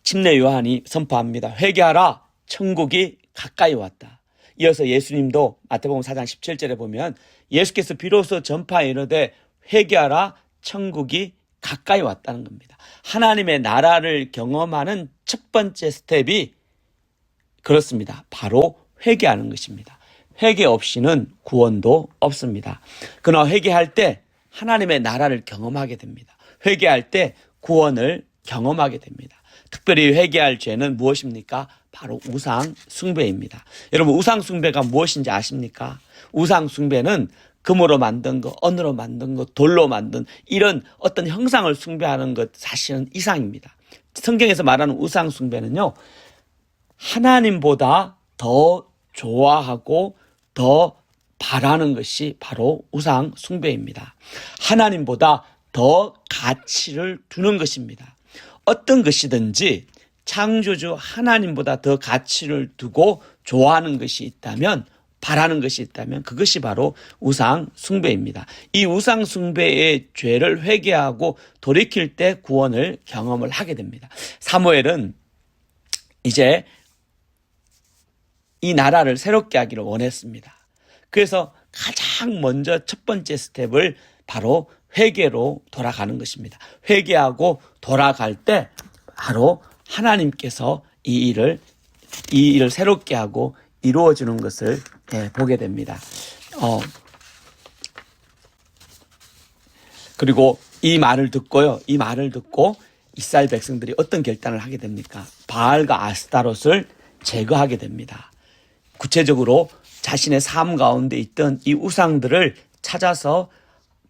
침례 요한이 선포합니다. 회개하라, 천국이 가까이 왔다. 이어서 예수님도 마태복음 4장 17절에 보면 예수께서 비로소 전파에 이르되 회개하라, 천국이 가까이 왔다는 겁니다. 하나님의 나라를 경험하는 첫 번째 스텝이 그렇습니다. 바로 회개하는 것입니다. 회개 없이는 구원도 없습니다. 그러나 회개할 때 하나님의 나라를 경험하게 됩니다. 회개할 때 구원을 경험하게 됩니다. 특별히 회개할 죄는 무엇입니까? 바로 우상 숭배입니다. 여러분, 우상 숭배가 무엇인지 아십니까? 우상 숭배는 금으로 만든 것, 언으로 만든 것, 돌로 만든 이런 어떤 형상을 숭배하는 것 사실은 이상입니다. 성경에서 말하는 우상 숭배는요, 하나님보다 더 좋아하고 더 바라는 것이 바로 우상 숭배입니다. 하나님보다 더 가치를 두는 것입니다. 어떤 것이든지 창조주 하나님보다 더 가치를 두고 좋아하는 것이 있다면, 바라는 것이 있다면 그것이 바로 우상 숭배입니다. 이 우상 숭배의 죄를 회개하고 돌이킬 때 구원을 경험을 하게 됩니다. 사무엘은 이제 이 나라를 새롭게 하기를 원했습니다. 그래서 가장 먼저 첫 번째 스텝을 바로 회개로 돌아가는 것입니다. 회개하고 돌아갈 때 바로 하나님께서 이 일을 새롭게 하고 이루어지는 것을 보게 됩니다. 그리고 이 말을 듣고 이스라엘 백성들이 어떤 결단을 하게 됩니까? 바알과 아스타롯을 제거하게 됩니다. 구체적으로 자신의 삶 가운데 있던 이 우상들을 찾아서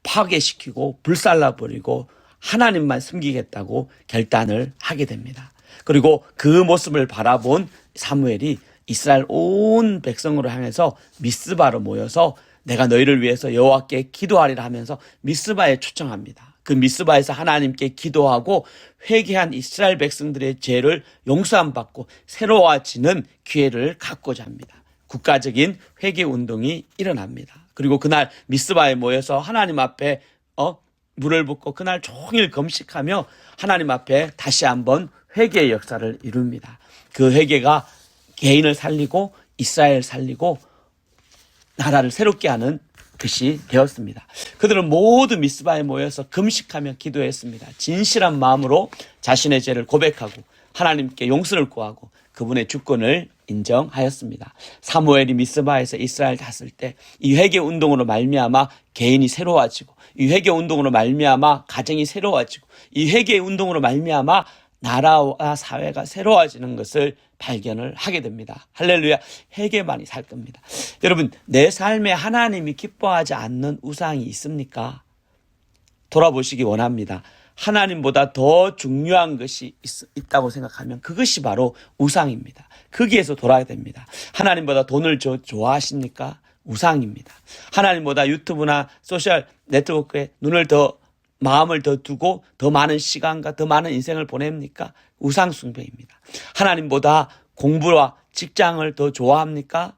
파괴시키고 불살라버리고 하나님만 섬기겠다고 결단을 하게 됩니다. 그리고 그 모습을 바라본 사무엘이 이스라엘 온 백성으로 향해서 미스바로 모여서 내가 너희를 위해서 여호와께 기도하리라 하면서 미스바에 초청합니다. 그 미스바에서 하나님께 기도하고 회개한 이스라엘 백성들의 죄를 용서함 받고 새로워지는 기회를 갖고자 합니다. 국가적인 회개 운동이 일어납니다. 그리고 그날 미스바에 모여서 하나님 앞에 물을 붓고 그날 종일 금식하며 하나님 앞에 다시 한번 회개의 역사를 이룹니다. 그 회개가 개인을 살리고 이스라엘 살리고 나라를 새롭게 하는 것이 되었습니다. 그들은 모두 미스바에 모여서 금식하며 기도했습니다. 진실한 마음으로 자신의 죄를 고백하고 하나님께 용서를 구하고 그분의 주권을 인정하였습니다. 사무엘이 미스바에서 이스라엘 다스릴 때 이 회개 운동으로 말미암아 개인이 새로워지고, 이 회개 운동으로 말미암아 가정이 새로워지고, 이 회개 운동으로 말미암아 나라와 사회가 새로워지는 것을 발견을 하게 됩니다. 할렐루야. 회개만이 살 겁니다. 여러분, 내 삶에 하나님이 기뻐하지 않는 우상이 있습니까? 돌아보시기 원합니다. 하나님보다 더 중요한 것이 있다고 생각하면 그것이 바로 우상입니다. 거기에서 돌아야 됩니다. 하나님보다 돈을 좋아하십니까? 우상입니다. 하나님보다 유튜브나 소셜 네트워크에 마음을 더 두고 더 많은 시간과 더 많은 인생을 보냅니까? 우상 숭배입니다. 하나님보다 공부와 직장을 더 좋아합니까?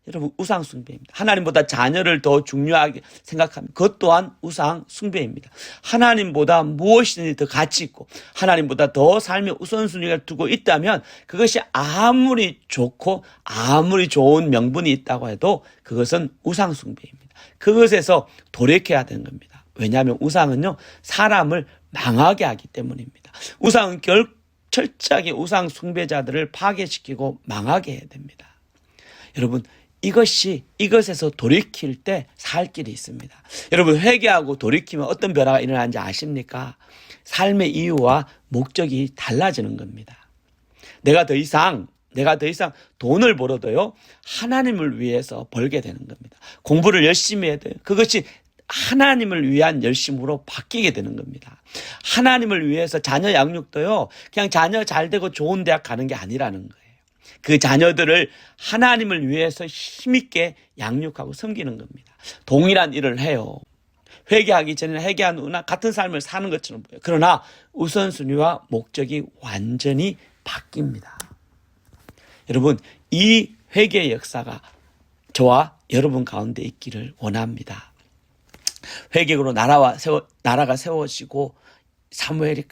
여러분, 우상 숭배입니다. 하나님보다 자녀를 더 중요하게 생각하면 그것 또한 우상 숭배입니다. 하나님보다 무엇이든지 더 가치 있고 하나님보다 더 삶의 우선순위를 두고 있다면 그것이 아무리 좋고 아무리 좋은 명분이 있다고 해도 그것은 우상 숭배입니다. 그것에서 돌이켜야 되는 겁니다. 왜냐하면 우상은요, 사람을 망하게 하기 때문입니다. 우상은 철저하게 우상 숭배자들을 파괴시키고 망하게 해야 됩니다. 여러분, 이것에서 돌이킬 때 살 길이 있습니다. 여러분, 회개하고 돌이키면 어떤 변화가 일어나는지 아십니까? 삶의 이유와 목적이 달라지는 겁니다. 내가 더 이상 돈을 벌어도요, 하나님을 위해서 벌게 되는 겁니다. 공부를 열심히 해야 돼요. 그것이 하나님을 위한 열심으로 바뀌게 되는 겁니다. 하나님을 위해서 자녀 양육도요, 그냥 자녀 잘 되고 좋은 대학 가는 게 아니라는 거예요. 그 자녀들을 하나님을 위해서 힘있게 양육하고 섬기는 겁니다. 동일한 일을 해요. 회개하기 전에는 회개한 후나 같은 삶을 사는 것처럼 보여요. 그러나 우선순위와 목적이 완전히 바뀝니다. 여러분, 이 회개의 역사가 저와 여러분 가운데 있기를 원합니다. 회개로 나라가 세워지고 사무엘이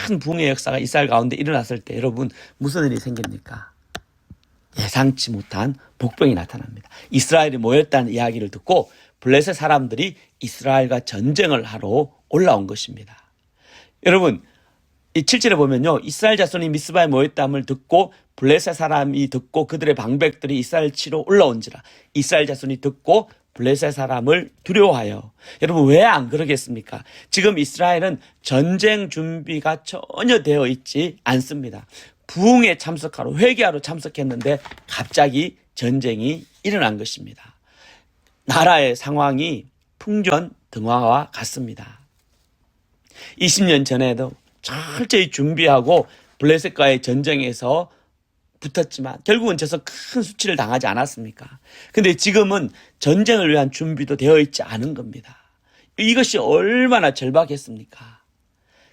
큰 붕의 역사가 이스라엘 가운데 일어났을 때 여러분, 무슨 일이 생깁니까? 예상치 못한 복병이 나타납니다. 이스라엘이 모였다는 이야기를 듣고 블레셋 사람들이 이스라엘과 전쟁을 하러 올라온 것입니다. 여러분, 이 7절에 보면요, 이스라엘 자손이 미스바에 모였다함을 듣고 블레셋 사람이 듣고 그들의 방백들이 이스라엘 치러 올라온지라. 이스라엘 자손이 듣고 블레셋 사람을 두려워하여. 여러분, 왜 안 그러겠습니까? 지금 이스라엘은 전쟁 준비가 전혀 되어 있지 않습니다. 부흥에 참석하러, 회개하러 참석했는데 갑자기 전쟁이 일어난 것입니다. 나라의 상황이 풍전등화와 같습니다. 20년 전에도 철저히 준비하고 블레셋과의 전쟁에서 붙었지만 결국은 져서 큰 수치를 당하지 않았습니까? 근데 지금은 전쟁을 위한 준비도 되어 있지 않은 겁니다. 이것이 얼마나 절박했습니까?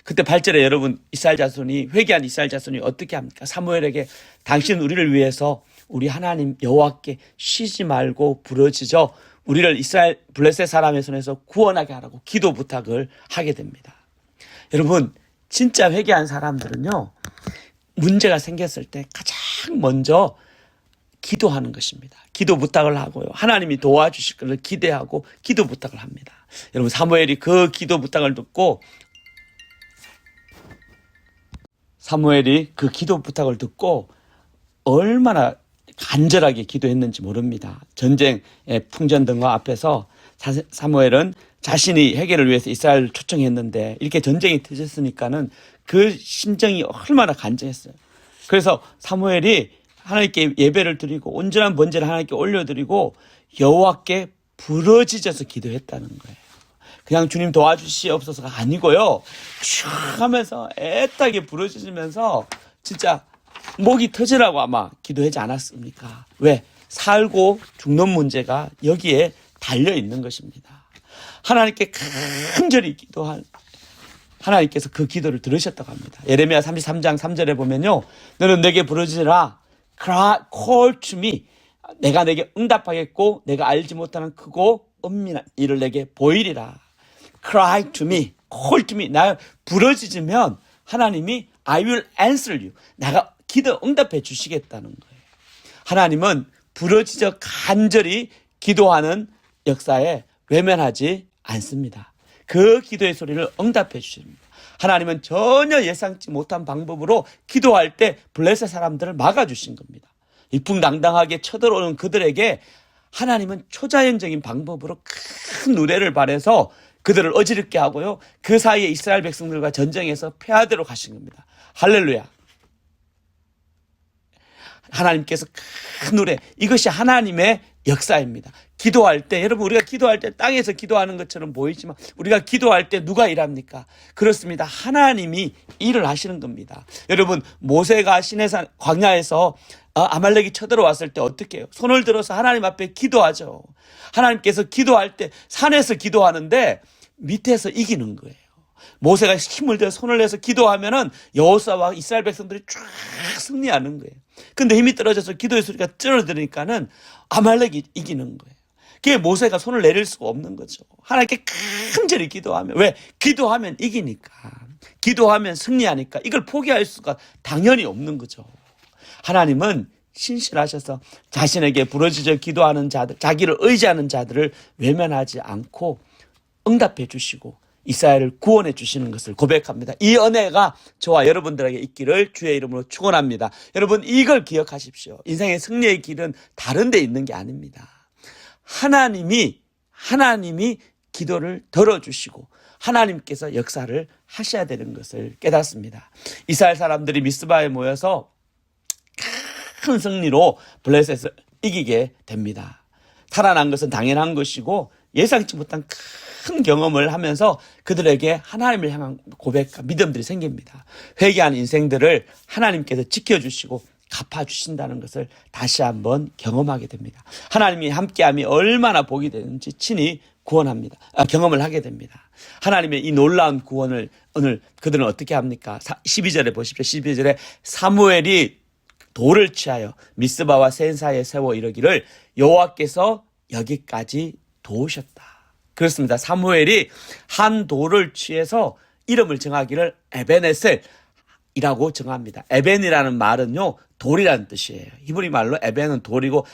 그때 8절에 여러분, 회개한 이스라엘 자손이 어떻게 합니까? 사무엘에게 당신 우리를 위해서 우리 하나님 여호와께 쉬지 말고 부르짖어 우리를 블레셋 사람의 손에서 구원하게 하라고 기도 부탁을 하게 됩니다. 여러분, 진짜 회개한 사람들은요, 문제가 생겼을 때 가장 먼저 기도하는 것입니다. 기도 부탁을 하고요, 하나님이 도와주실 것을 기대하고 기도 부탁을 합니다. 여러분, 사무엘이 그 기도 부탁을 듣고 얼마나 간절하게 기도했는지 모릅니다. 전쟁의 풍전등화 앞에서 사무엘은 자신이 회개를 위해서 이스라엘을 초청했는데 이렇게 전쟁이 터졌으니까는 그 심정이 얼마나 간절했어요. 그래서 사무엘이 하나님께 예배를 드리고 온전한 번제를 하나님께 올려드리고 여호와께 부르짖어서 기도했다는 거예요. 그냥 주님 도와주시옵소서가 아니고요, 쭉 하면서 애타게 부르짖으면서 진짜 목이 터지라고 아마 기도하지 않았습니까? 왜? 살고 죽는 문제가 여기에 달려 있는 것입니다. 하나님께 간절히 기도한 하나님께서 그 기도를 들으셨다고 합니다. 예레미야 33장 3절에 보면요, 너는 내게 부르짖으라, call to me. 내가 내게 응답하겠고 내가 알지 못하는 크고 은밀한 일을 내게 보이리라. Cry to me, call to me. 나 부르짖으면 하나님이 I will answer you. 내가 기도 응답해 주시겠다는 거예요. 하나님은 부르짖어 간절히 기도하는 역사에 외면하지 않습니다. 그 기도의 소리를 응답해 주십니다. 하나님은 전혀 예상치 못한 방법으로 기도할 때 블레셋 사람들을 막아주신 겁니다. 이풍당당하게 쳐들어오는 그들에게 하나님은 초자연적인 방법으로 큰 누레를 발해서 그들을 어지럽게 하고요. 그 사이에 이스라엘 백성들과 전쟁에서 패하도록 하신 겁니다. 할렐루야. 하나님께서 큰 노래, 이것이 하나님의 역사입니다. 기도할 때, 여러분 우리가 기도할 때 땅에서 기도하는 것처럼 보이지만 우리가 기도할 때 누가 일합니까? 그렇습니다. 하나님이 일을 하시는 겁니다. 여러분 모세가 시내산 광야에서 아말렉이 쳐들어왔을 때 어떻게 해요? 손을 들어서 하나님 앞에 기도하죠. 하나님께서 기도할 때 산에서 기도하는데 밑에서 이기는 거예요. 모세가 힘을 들여 손을 내서 기도하면은 여호수아와 이스라엘 백성들이 쫙 승리하는 거예요. 근데 힘이 떨어져서 기도의 소리가 줄어드니까는 아말렉이 이기는 거예요. 그게 모세가 손을 내릴 수가 없는 거죠. 하나님께 간절히 기도하면, 왜? 기도하면 이기니까. 기도하면 승리하니까 이걸 포기할 수가 당연히 없는 거죠. 하나님은 신실하셔서 자신에게 부르짖어 기도하는 자들, 자기를 의지하는 자들을 외면하지 않고 응답해 주시고 이스라엘을 구원해 주시는 것을 고백합니다. 이 은혜가 저와 여러분들에게 있기를 주의 이름으로 축원합니다. 여러분 이걸 기억하십시오. 인생의 승리의 길은 다른 데 있는 게 아닙니다. 하나님이 기도를 들어주시고 하나님께서 역사를 하셔야 되는 것을 깨닫습니다. 이스라엘 사람들이 미스바에 모여서 큰 승리로 블레셋을 이기게 됩니다. 살아난 것은 당연한 것이고 예상치 못한 큰 경험을 하면서 그들에게 하나님을 향한 고백과 믿음들이 생깁니다. 회개한 인생들을 하나님께서 지켜주시고 갚아주신다는 것을 다시 한번 경험하게 됩니다. 하나님이 함께함이 얼마나 복이 되는지 친히 경험을 하게 됩니다. 하나님의 이 놀라운 구원을 오늘 그들은 어떻게 합니까? 12절에 보십시오. 12절에 사무엘이 돌을 취하여 미스바와 센 사이에 세워 이르기를 여호와께서 여기까지 도우셨다. 그렇습니다. 사무엘이 한 돌을 취해서 이름을 정하기를 에벤에셀이라고 정합니다. 에벤이라는 말은요, 돌이라는 뜻이에요. 히브리 말로 에벤은 돌이고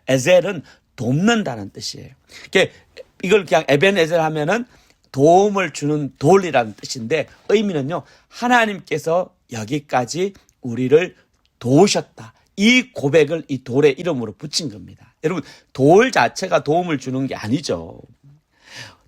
에셀은 돕는다는 뜻이에요. 이걸 그냥 에벤에셀 하면은 도움을 주는 돌이라는 뜻인데 의미는요, 하나님께서 여기까지 우리를 도우셨다. 이 고백을 이 돌의 이름으로 붙인 겁니다. 여러분, 돌 자체가 도움을 주는 게 아니죠.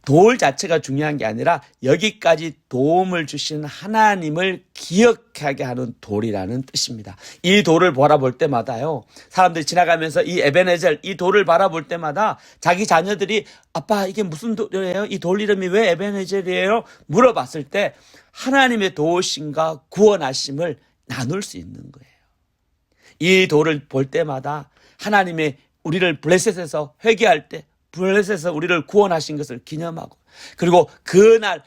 돌 자체가 중요한 게 아니라 여기까지 도움을 주신 하나님을 기억하게 하는 돌이라는 뜻입니다. 이 돌을 바라볼 때마다요, 사람들이 지나가면서 이 에벤에셀, 이 돌을 바라볼 때마다 자기 자녀들이 아빠 이게 무슨 돌이에요? 이 돌 이름이 왜 에벤에셀이에요? 물어봤을 때 하나님의 도우심과 구원하심을 나눌 수 있는 거예요. 이 돌을 볼 때마다 하나님의 우리를 블레셋에서 회개할 때 블레셋에서 우리를 구원하신 것을 기념하고, 그리고 그날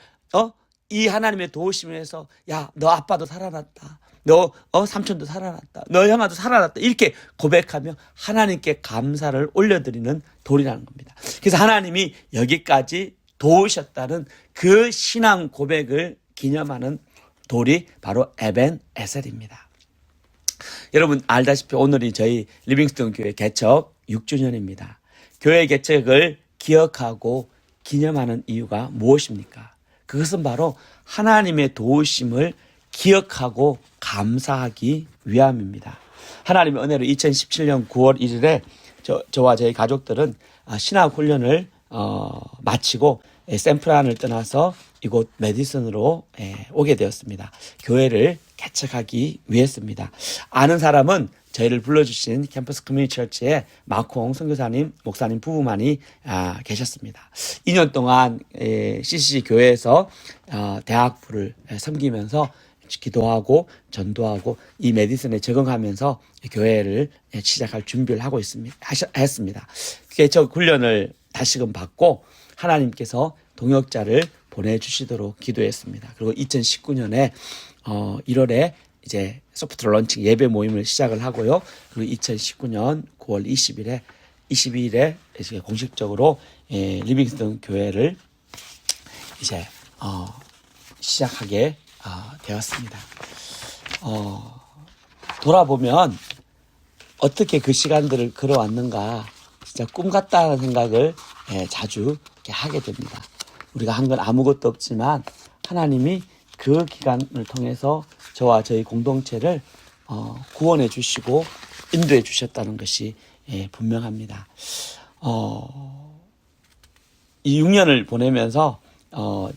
이 하나님의 도우심에서 야, 너 아빠도 살아났다, 너 삼촌도 살아났다, 너 형아도 살아났다, 이렇게 고백하며 하나님께 감사를 올려드리는 돌이라는 겁니다. 그래서 하나님이 여기까지 도우셨다는 그 신앙 고백을 기념하는 돌이 바로 에벤에셀입니다. 여러분 알다시피 오늘이 저희 리빙스톤 교회 개척 6주년입니다. 교회 개척을 기억하고 기념하는 이유가 무엇입니까? 그것은 바로 하나님의 도우심을 기억하고 감사하기 위함입니다. 하나님의 은혜로 2017년 9월 1일에 저와 저희 가족들은 신학 훈련을 마치고 샌프란을 떠나서 이곳 메디슨으로 오게 되었습니다. 교회를 개척하기 위해서입니다. 아는 사람은 저희를 불러주신 캠퍼스 커뮤니티 처치에 마콩 선교사님, 목사님 부부만이 계셨습니다. 2년 동안 CCC 교회에서 대학부를 섬기면서 기도하고 전도하고 이 메디슨에 적응하면서 교회를 시작할 준비를 하고 했습니다. 개척 훈련을 다시금 받고 하나님께서 동역자를 보내주시도록 기도했습니다. 그리고 2019년에 1월에 이제 소프트 런칭 예배 모임을 시작을 하고요. 그리고 2019년 9월 22일에 이제 공식적으로 리빙스톤 교회를 이제 시작하게 되었습니다. 돌아보면 어떻게 그 시간들을 걸어왔는가, 진짜 꿈 같다는 생각을 자주 이렇게 하게 됩니다. 우리가 한 건 아무것도 없지만 하나님이 그 기간을 통해서 저와 저희 공동체를 구원해 주시고 인도해 주셨다는 것이 분명합니다. 이 6년을 보내면서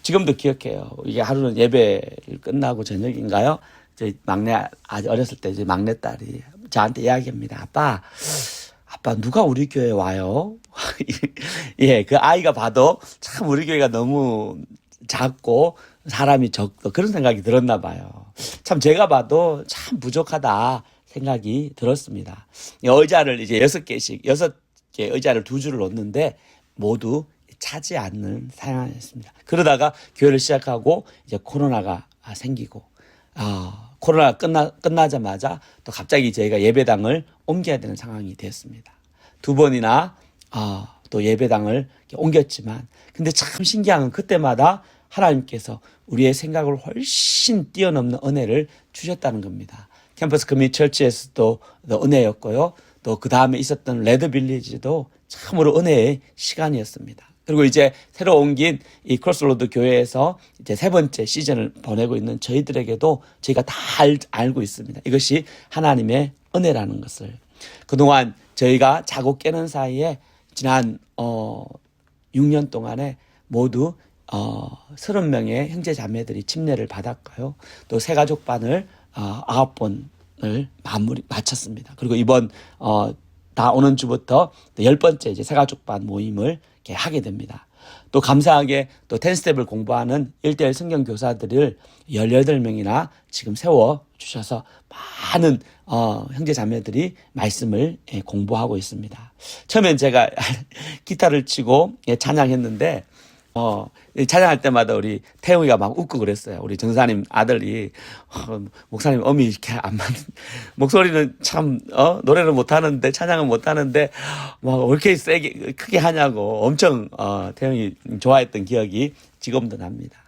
지금도 기억해요. 이게 하루는 예배를 끝나고 저녁인가요? 저희 막내 아주 어렸을 때 이제 막내딸이 저한테 이야기합니다. 아빠 누가 우리 교회 와요? 예, 그 아이가 봐도 참 우리 교회가 너무 작고 사람이 적고 그런 생각이 들었나 봐요. 참 제가 봐도 참 부족하다 생각이 들었습니다. 의자를 이제 6개 의자를 2줄을 놓는데 모두 차지 않는 상황이었습니다. 그러다가 교회를 시작하고 이제 코로나가 생기고 코로나가 끝나자마자 또 갑자기 저희가 예배당을 옮겨야 되는 상황이 되었습니다. 2번이나 또 예배당을 옮겼지만 근데 참 신기한 건 그때마다 하나님께서 우리의 생각을 훨씬 뛰어넘는 은혜를 주셨다는 겁니다. 캠퍼스 커뮤니티 처치에서도 은혜였고요. 또 그 다음에 있었던 레드빌리지도 참으로 은혜의 시간이었습니다. 그리고 이제 새로 옮긴 이 크로스로드 교회에서 이제 3번째 시즌을 보내고 있는 저희들에게도 저희가 다 알고 있습니다. 이것이 하나님의 은혜라는 것을. 그동안 저희가 자고 깨는 사이에 지난 6년 동안에 모두 30명의 형제 자매들이 침례를 받았고요. 또 새가족반을 9번을 마쳤습니다. 그리고 이번 다 오는 주부터 10번째 이제 새가족반 모임을 이렇게 하게 됩니다. 또 감사하게 또 10스텝을 공부하는 1:1 성경 교사들을 18명이나 지금 세워 주셔서 많은 형제 자매들이 말씀을 공부하고 있습니다. 처음엔 제가 기타를 치고 찬양했는데 찬양할 때마다 우리 태용이가 막 웃고 그랬어요. 우리 전사님 아들이 목사님 음이 이렇게 안 맞는 목소리는 참 노래는 못하는데 찬양은 못하는데 막 왜 이렇게 세게 크게 하냐고 엄청 태용이 좋아했던 기억이 지금도 납니다.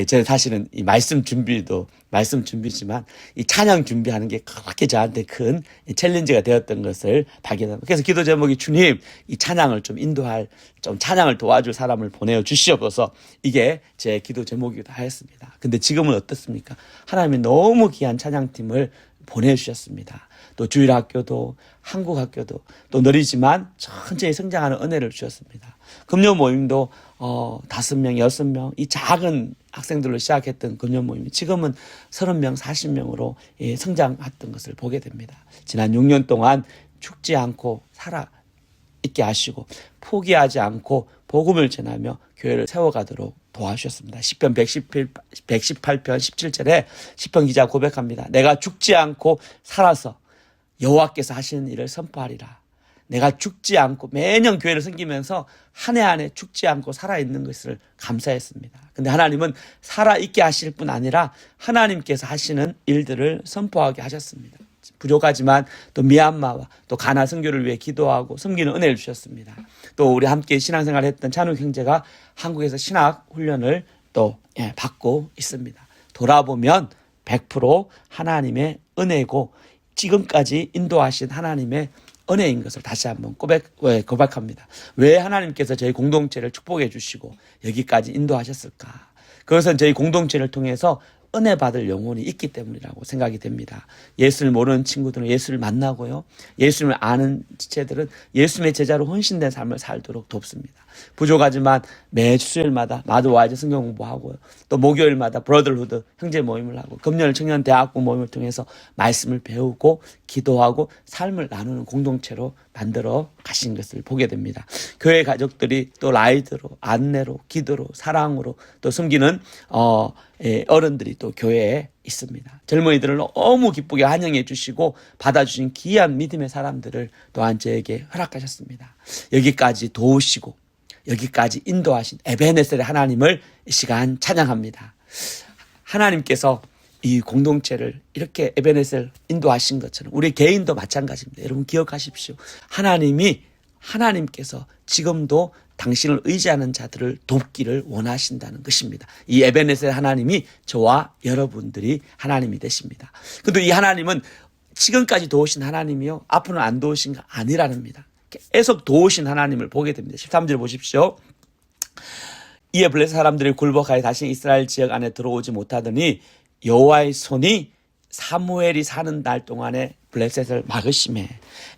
저는 사실은 이 말씀 준비지만 이 찬양 준비하는 게 그렇게 저한테 큰 챌린지가 되었던 것을 발견합니다. 그래서 기도 제목이 주님 이 찬양을 좀 인도할 좀 찬양을 도와줄 사람을 보내어 주시옵소서 이게 제 기도 제목이기도 하였습니다. 근데 지금은 어떻습니까? 하나님이 너무 귀한 찬양팀을 보내주셨습니다. 또 주일학교도 한국학교도 또 느리지만 천천히 성장하는 은혜를 주셨습니다. 금요 모임도 5명, 6명 이 작은 학생들로 시작했던 금요 모임이 지금은 30명, 40명으로 성장했던 것을 보게 됩니다. 지난 6년 동안 죽지 않고 살아 있게 하시고 포기하지 않고 복음을 전하며 교회를 세워가도록 도와주셨습니다. 시편 118편 17절에 시편 기자 고백합니다. 내가 죽지 않고 살아서 여호와께서 하시는 일을 선포하리라. 내가 죽지 않고 매년 교회를 섬기면서 한 해 한 해 죽지 않고 살아있는 것을 감사했습니다. 근데 하나님은 살아있게 하실 뿐 아니라 하나님께서 하시는 일들을 선포하게 하셨습니다. 부족하지만 또 미얀마와 또 가나 선교를 위해 기도하고 섬기는 은혜를 주셨습니다. 또 우리 함께 신앙생활을 했던 찬욱 형제가 한국에서 신학 훈련을 또 받고 있습니다. 돌아보면 100% 하나님의 은혜고 지금까지 인도하신 하나님의 은혜인 것을 다시 한번 고백합니다. 왜 하나님께서 저희 공동체를 축복해 주시고 여기까지 인도하셨을까? 그것은 저희 공동체를 통해서 은혜 받을 영혼이 있기 때문이라고 생각이 됩니다. 예수를 모르는 친구들은 예수를 만나고요. 예수를 아는 지체들은 예수님의 제자로 헌신된 삶을 살도록 돕습니다. 부족하지만 매 수요일마다 마드와이즈 성경 공부하고요. 또 목요일마다 브러들후드 형제 모임을 하고 금요일 청년 대학부 모임을 통해서 말씀을 배우고 기도하고 삶을 나누는 공동체로 만들어 가신 것을 보게 됩니다. 교회 가족들이 또 라이드로 안내로 기도로 사랑으로 또 섬기는 어른들이 또 교회에 있습니다. 젊은이들을 너무 기쁘게 환영해 주시고 받아주신 귀한 믿음의 사람들을 또한 저에게 허락하셨습니다. 여기까지 도우시고 여기까지 인도하신 에베네셀의 하나님을 이 시간 찬양합니다. 하나님께서 이 공동체를 이렇게 에베네셀 인도하신 것처럼 우리 개인도 마찬가지입니다. 여러분 기억하십시오. 하나님께서 지금도 당신을 의지하는 자들을 돕기를 원하신다는 것입니다. 이 에베네셀 하나님이 저와 여러분들이 하나님이 되십니다. 근데 이 하나님은 지금까지 도우신 하나님이요 앞으로는 안 도우신 거 아니라는 겁니다. 계속 도우신 하나님을 보게 됩니다. 13절 보십시오. 이에 블레셋 사람들이 굴복하여 다시 이스라엘 지역 안에 들어오지 못하더니 여호와의 손이 사무엘이 사는 날 동안에 블레셋을 막으심에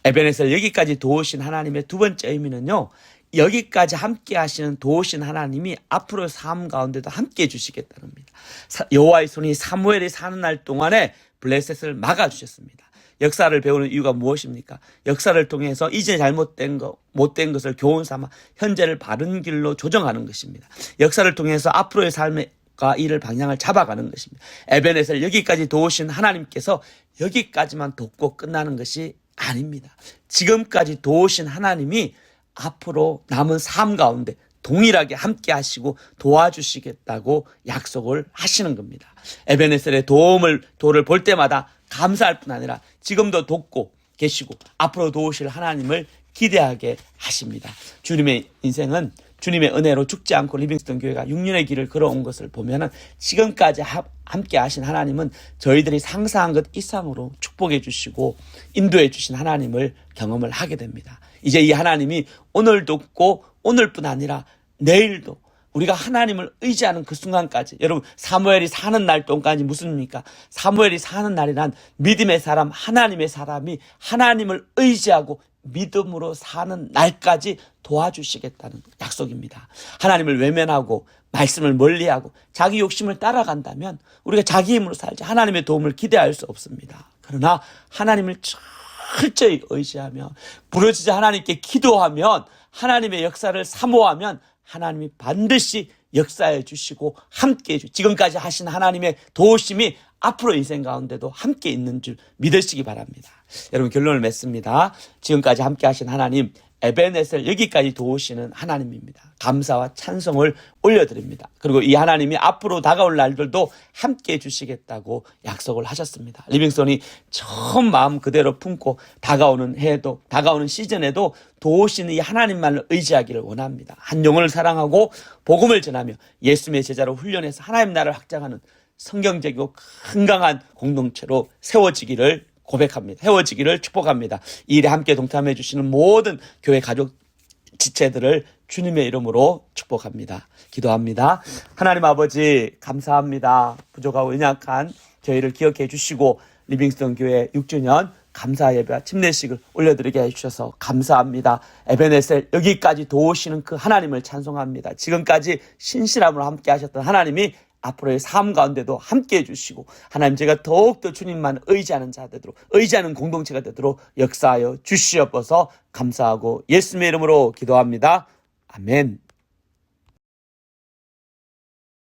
에베네셀 여기까지 도우신 하나님의 두 번째 의미는요, 여기까지 함께 하시는 도우신 하나님이 앞으로 삶 가운데도 함께 해주시겠다는 겁니다. 여호와의 손이 사무엘이 사는 날 동안에 블레셋을 막아주셨습니다. 역사를 배우는 이유가 무엇입니까? 역사를 통해서 이제 잘못된 것, 못된 것을 교훈 삼아 현재를 바른 길로 조정하는 것입니다. 역사를 통해서 앞으로의 삶과 일을 방향을 잡아가는 것입니다. 에베네셀 여기까지 도우신 하나님께서 여기까지만 돕고 끝나는 것이 아닙니다. 지금까지 도우신 하나님이 앞으로 남은 삶 가운데 동일하게 함께 하시고 도와주시겠다고 약속을 하시는 겁니다. 에베네셀의 도를 볼 때마다 감사할 뿐 아니라 지금도 돕고 계시고 앞으로 도우실 하나님을 기대하게 하십니다. 주님의 인생은 주님의 은혜로 죽지 않고 리빙스턴 교회가 6년의 길을 걸어온 것을 보면은 지금까지 함께 하신 하나님은 저희들이 상상한 것 이상으로 축복해 주시고 인도해 주신 하나님을 경험을 하게 됩니다. 이제 이 하나님이 오늘 돕고 오늘뿐 아니라 내일도 우리가 하나님을 의지하는 그 순간까지, 여러분 사무엘이 사는 날 동안까지 무슨입니까? 사무엘이 사는 날이란 믿음의 사람, 하나님의 사람이 하나님을 의지하고 믿음으로 사는 날까지 도와주시겠다는 약속입니다. 하나님을 외면하고 말씀을 멀리하고 자기 욕심을 따라간다면 우리가 자기 힘으로 살지 하나님의 도움을 기대할 수 없습니다. 그러나 하나님을 철저히 의지하며 부르짖어 하나님께 기도하면 하나님의 역사를 사모하면 하나님이 반드시 역사해 주시고 함께 해주시고 지금까지 하신 하나님의 도우심이 앞으로 인생 가운데도 함께 있는 줄 믿으시기 바랍니다. 여러분 결론을 맺습니다. 지금까지 함께 하신 하나님 에베네셀 여기까지 도우시는 하나님입니다. 감사와 찬송을 올려드립니다. 그리고 이 하나님이 앞으로 다가올 날들도 함께 해주시겠다고 약속을 하셨습니다. 리빙스턴이 처음 마음 그대로 품고 다가오는 해에도 다가오는 시즌에도 도우시는 이 하나님만을 의지하기를 원합니다. 한 영혼을 사랑하고 복음을 전하며 예수님의 제자로 훈련해서 하나님 나라를 확장하는 성경적이고 건강한 공동체로 세워지기를 고백합니다. 세워지기를 축복합니다. 이 일에 함께 동참해 주시는 모든 교회 가족 지체들을 주님의 이름으로 축복합니다. 기도합니다. 하나님 아버지 감사합니다. 부족하고 연약한 저희를 기억해 주시고 리빙스턴 교회 6주년 감사 예배와 침례식을 올려드리게 해주셔서 감사합니다. 에베네셀 여기까지 도우시는 그 하나님을 찬송합니다. 지금까지 신실함으로 함께 하셨던 하나님이 앞으로의 삶 가운데도 함께 해주시고 하나님 제가 더욱더 주님만 의지하는 자 되도록 의지하는 공동체가 되도록 역사하여 주시옵소서 감사하고 예수님의 이름으로 기도합니다. 아멘.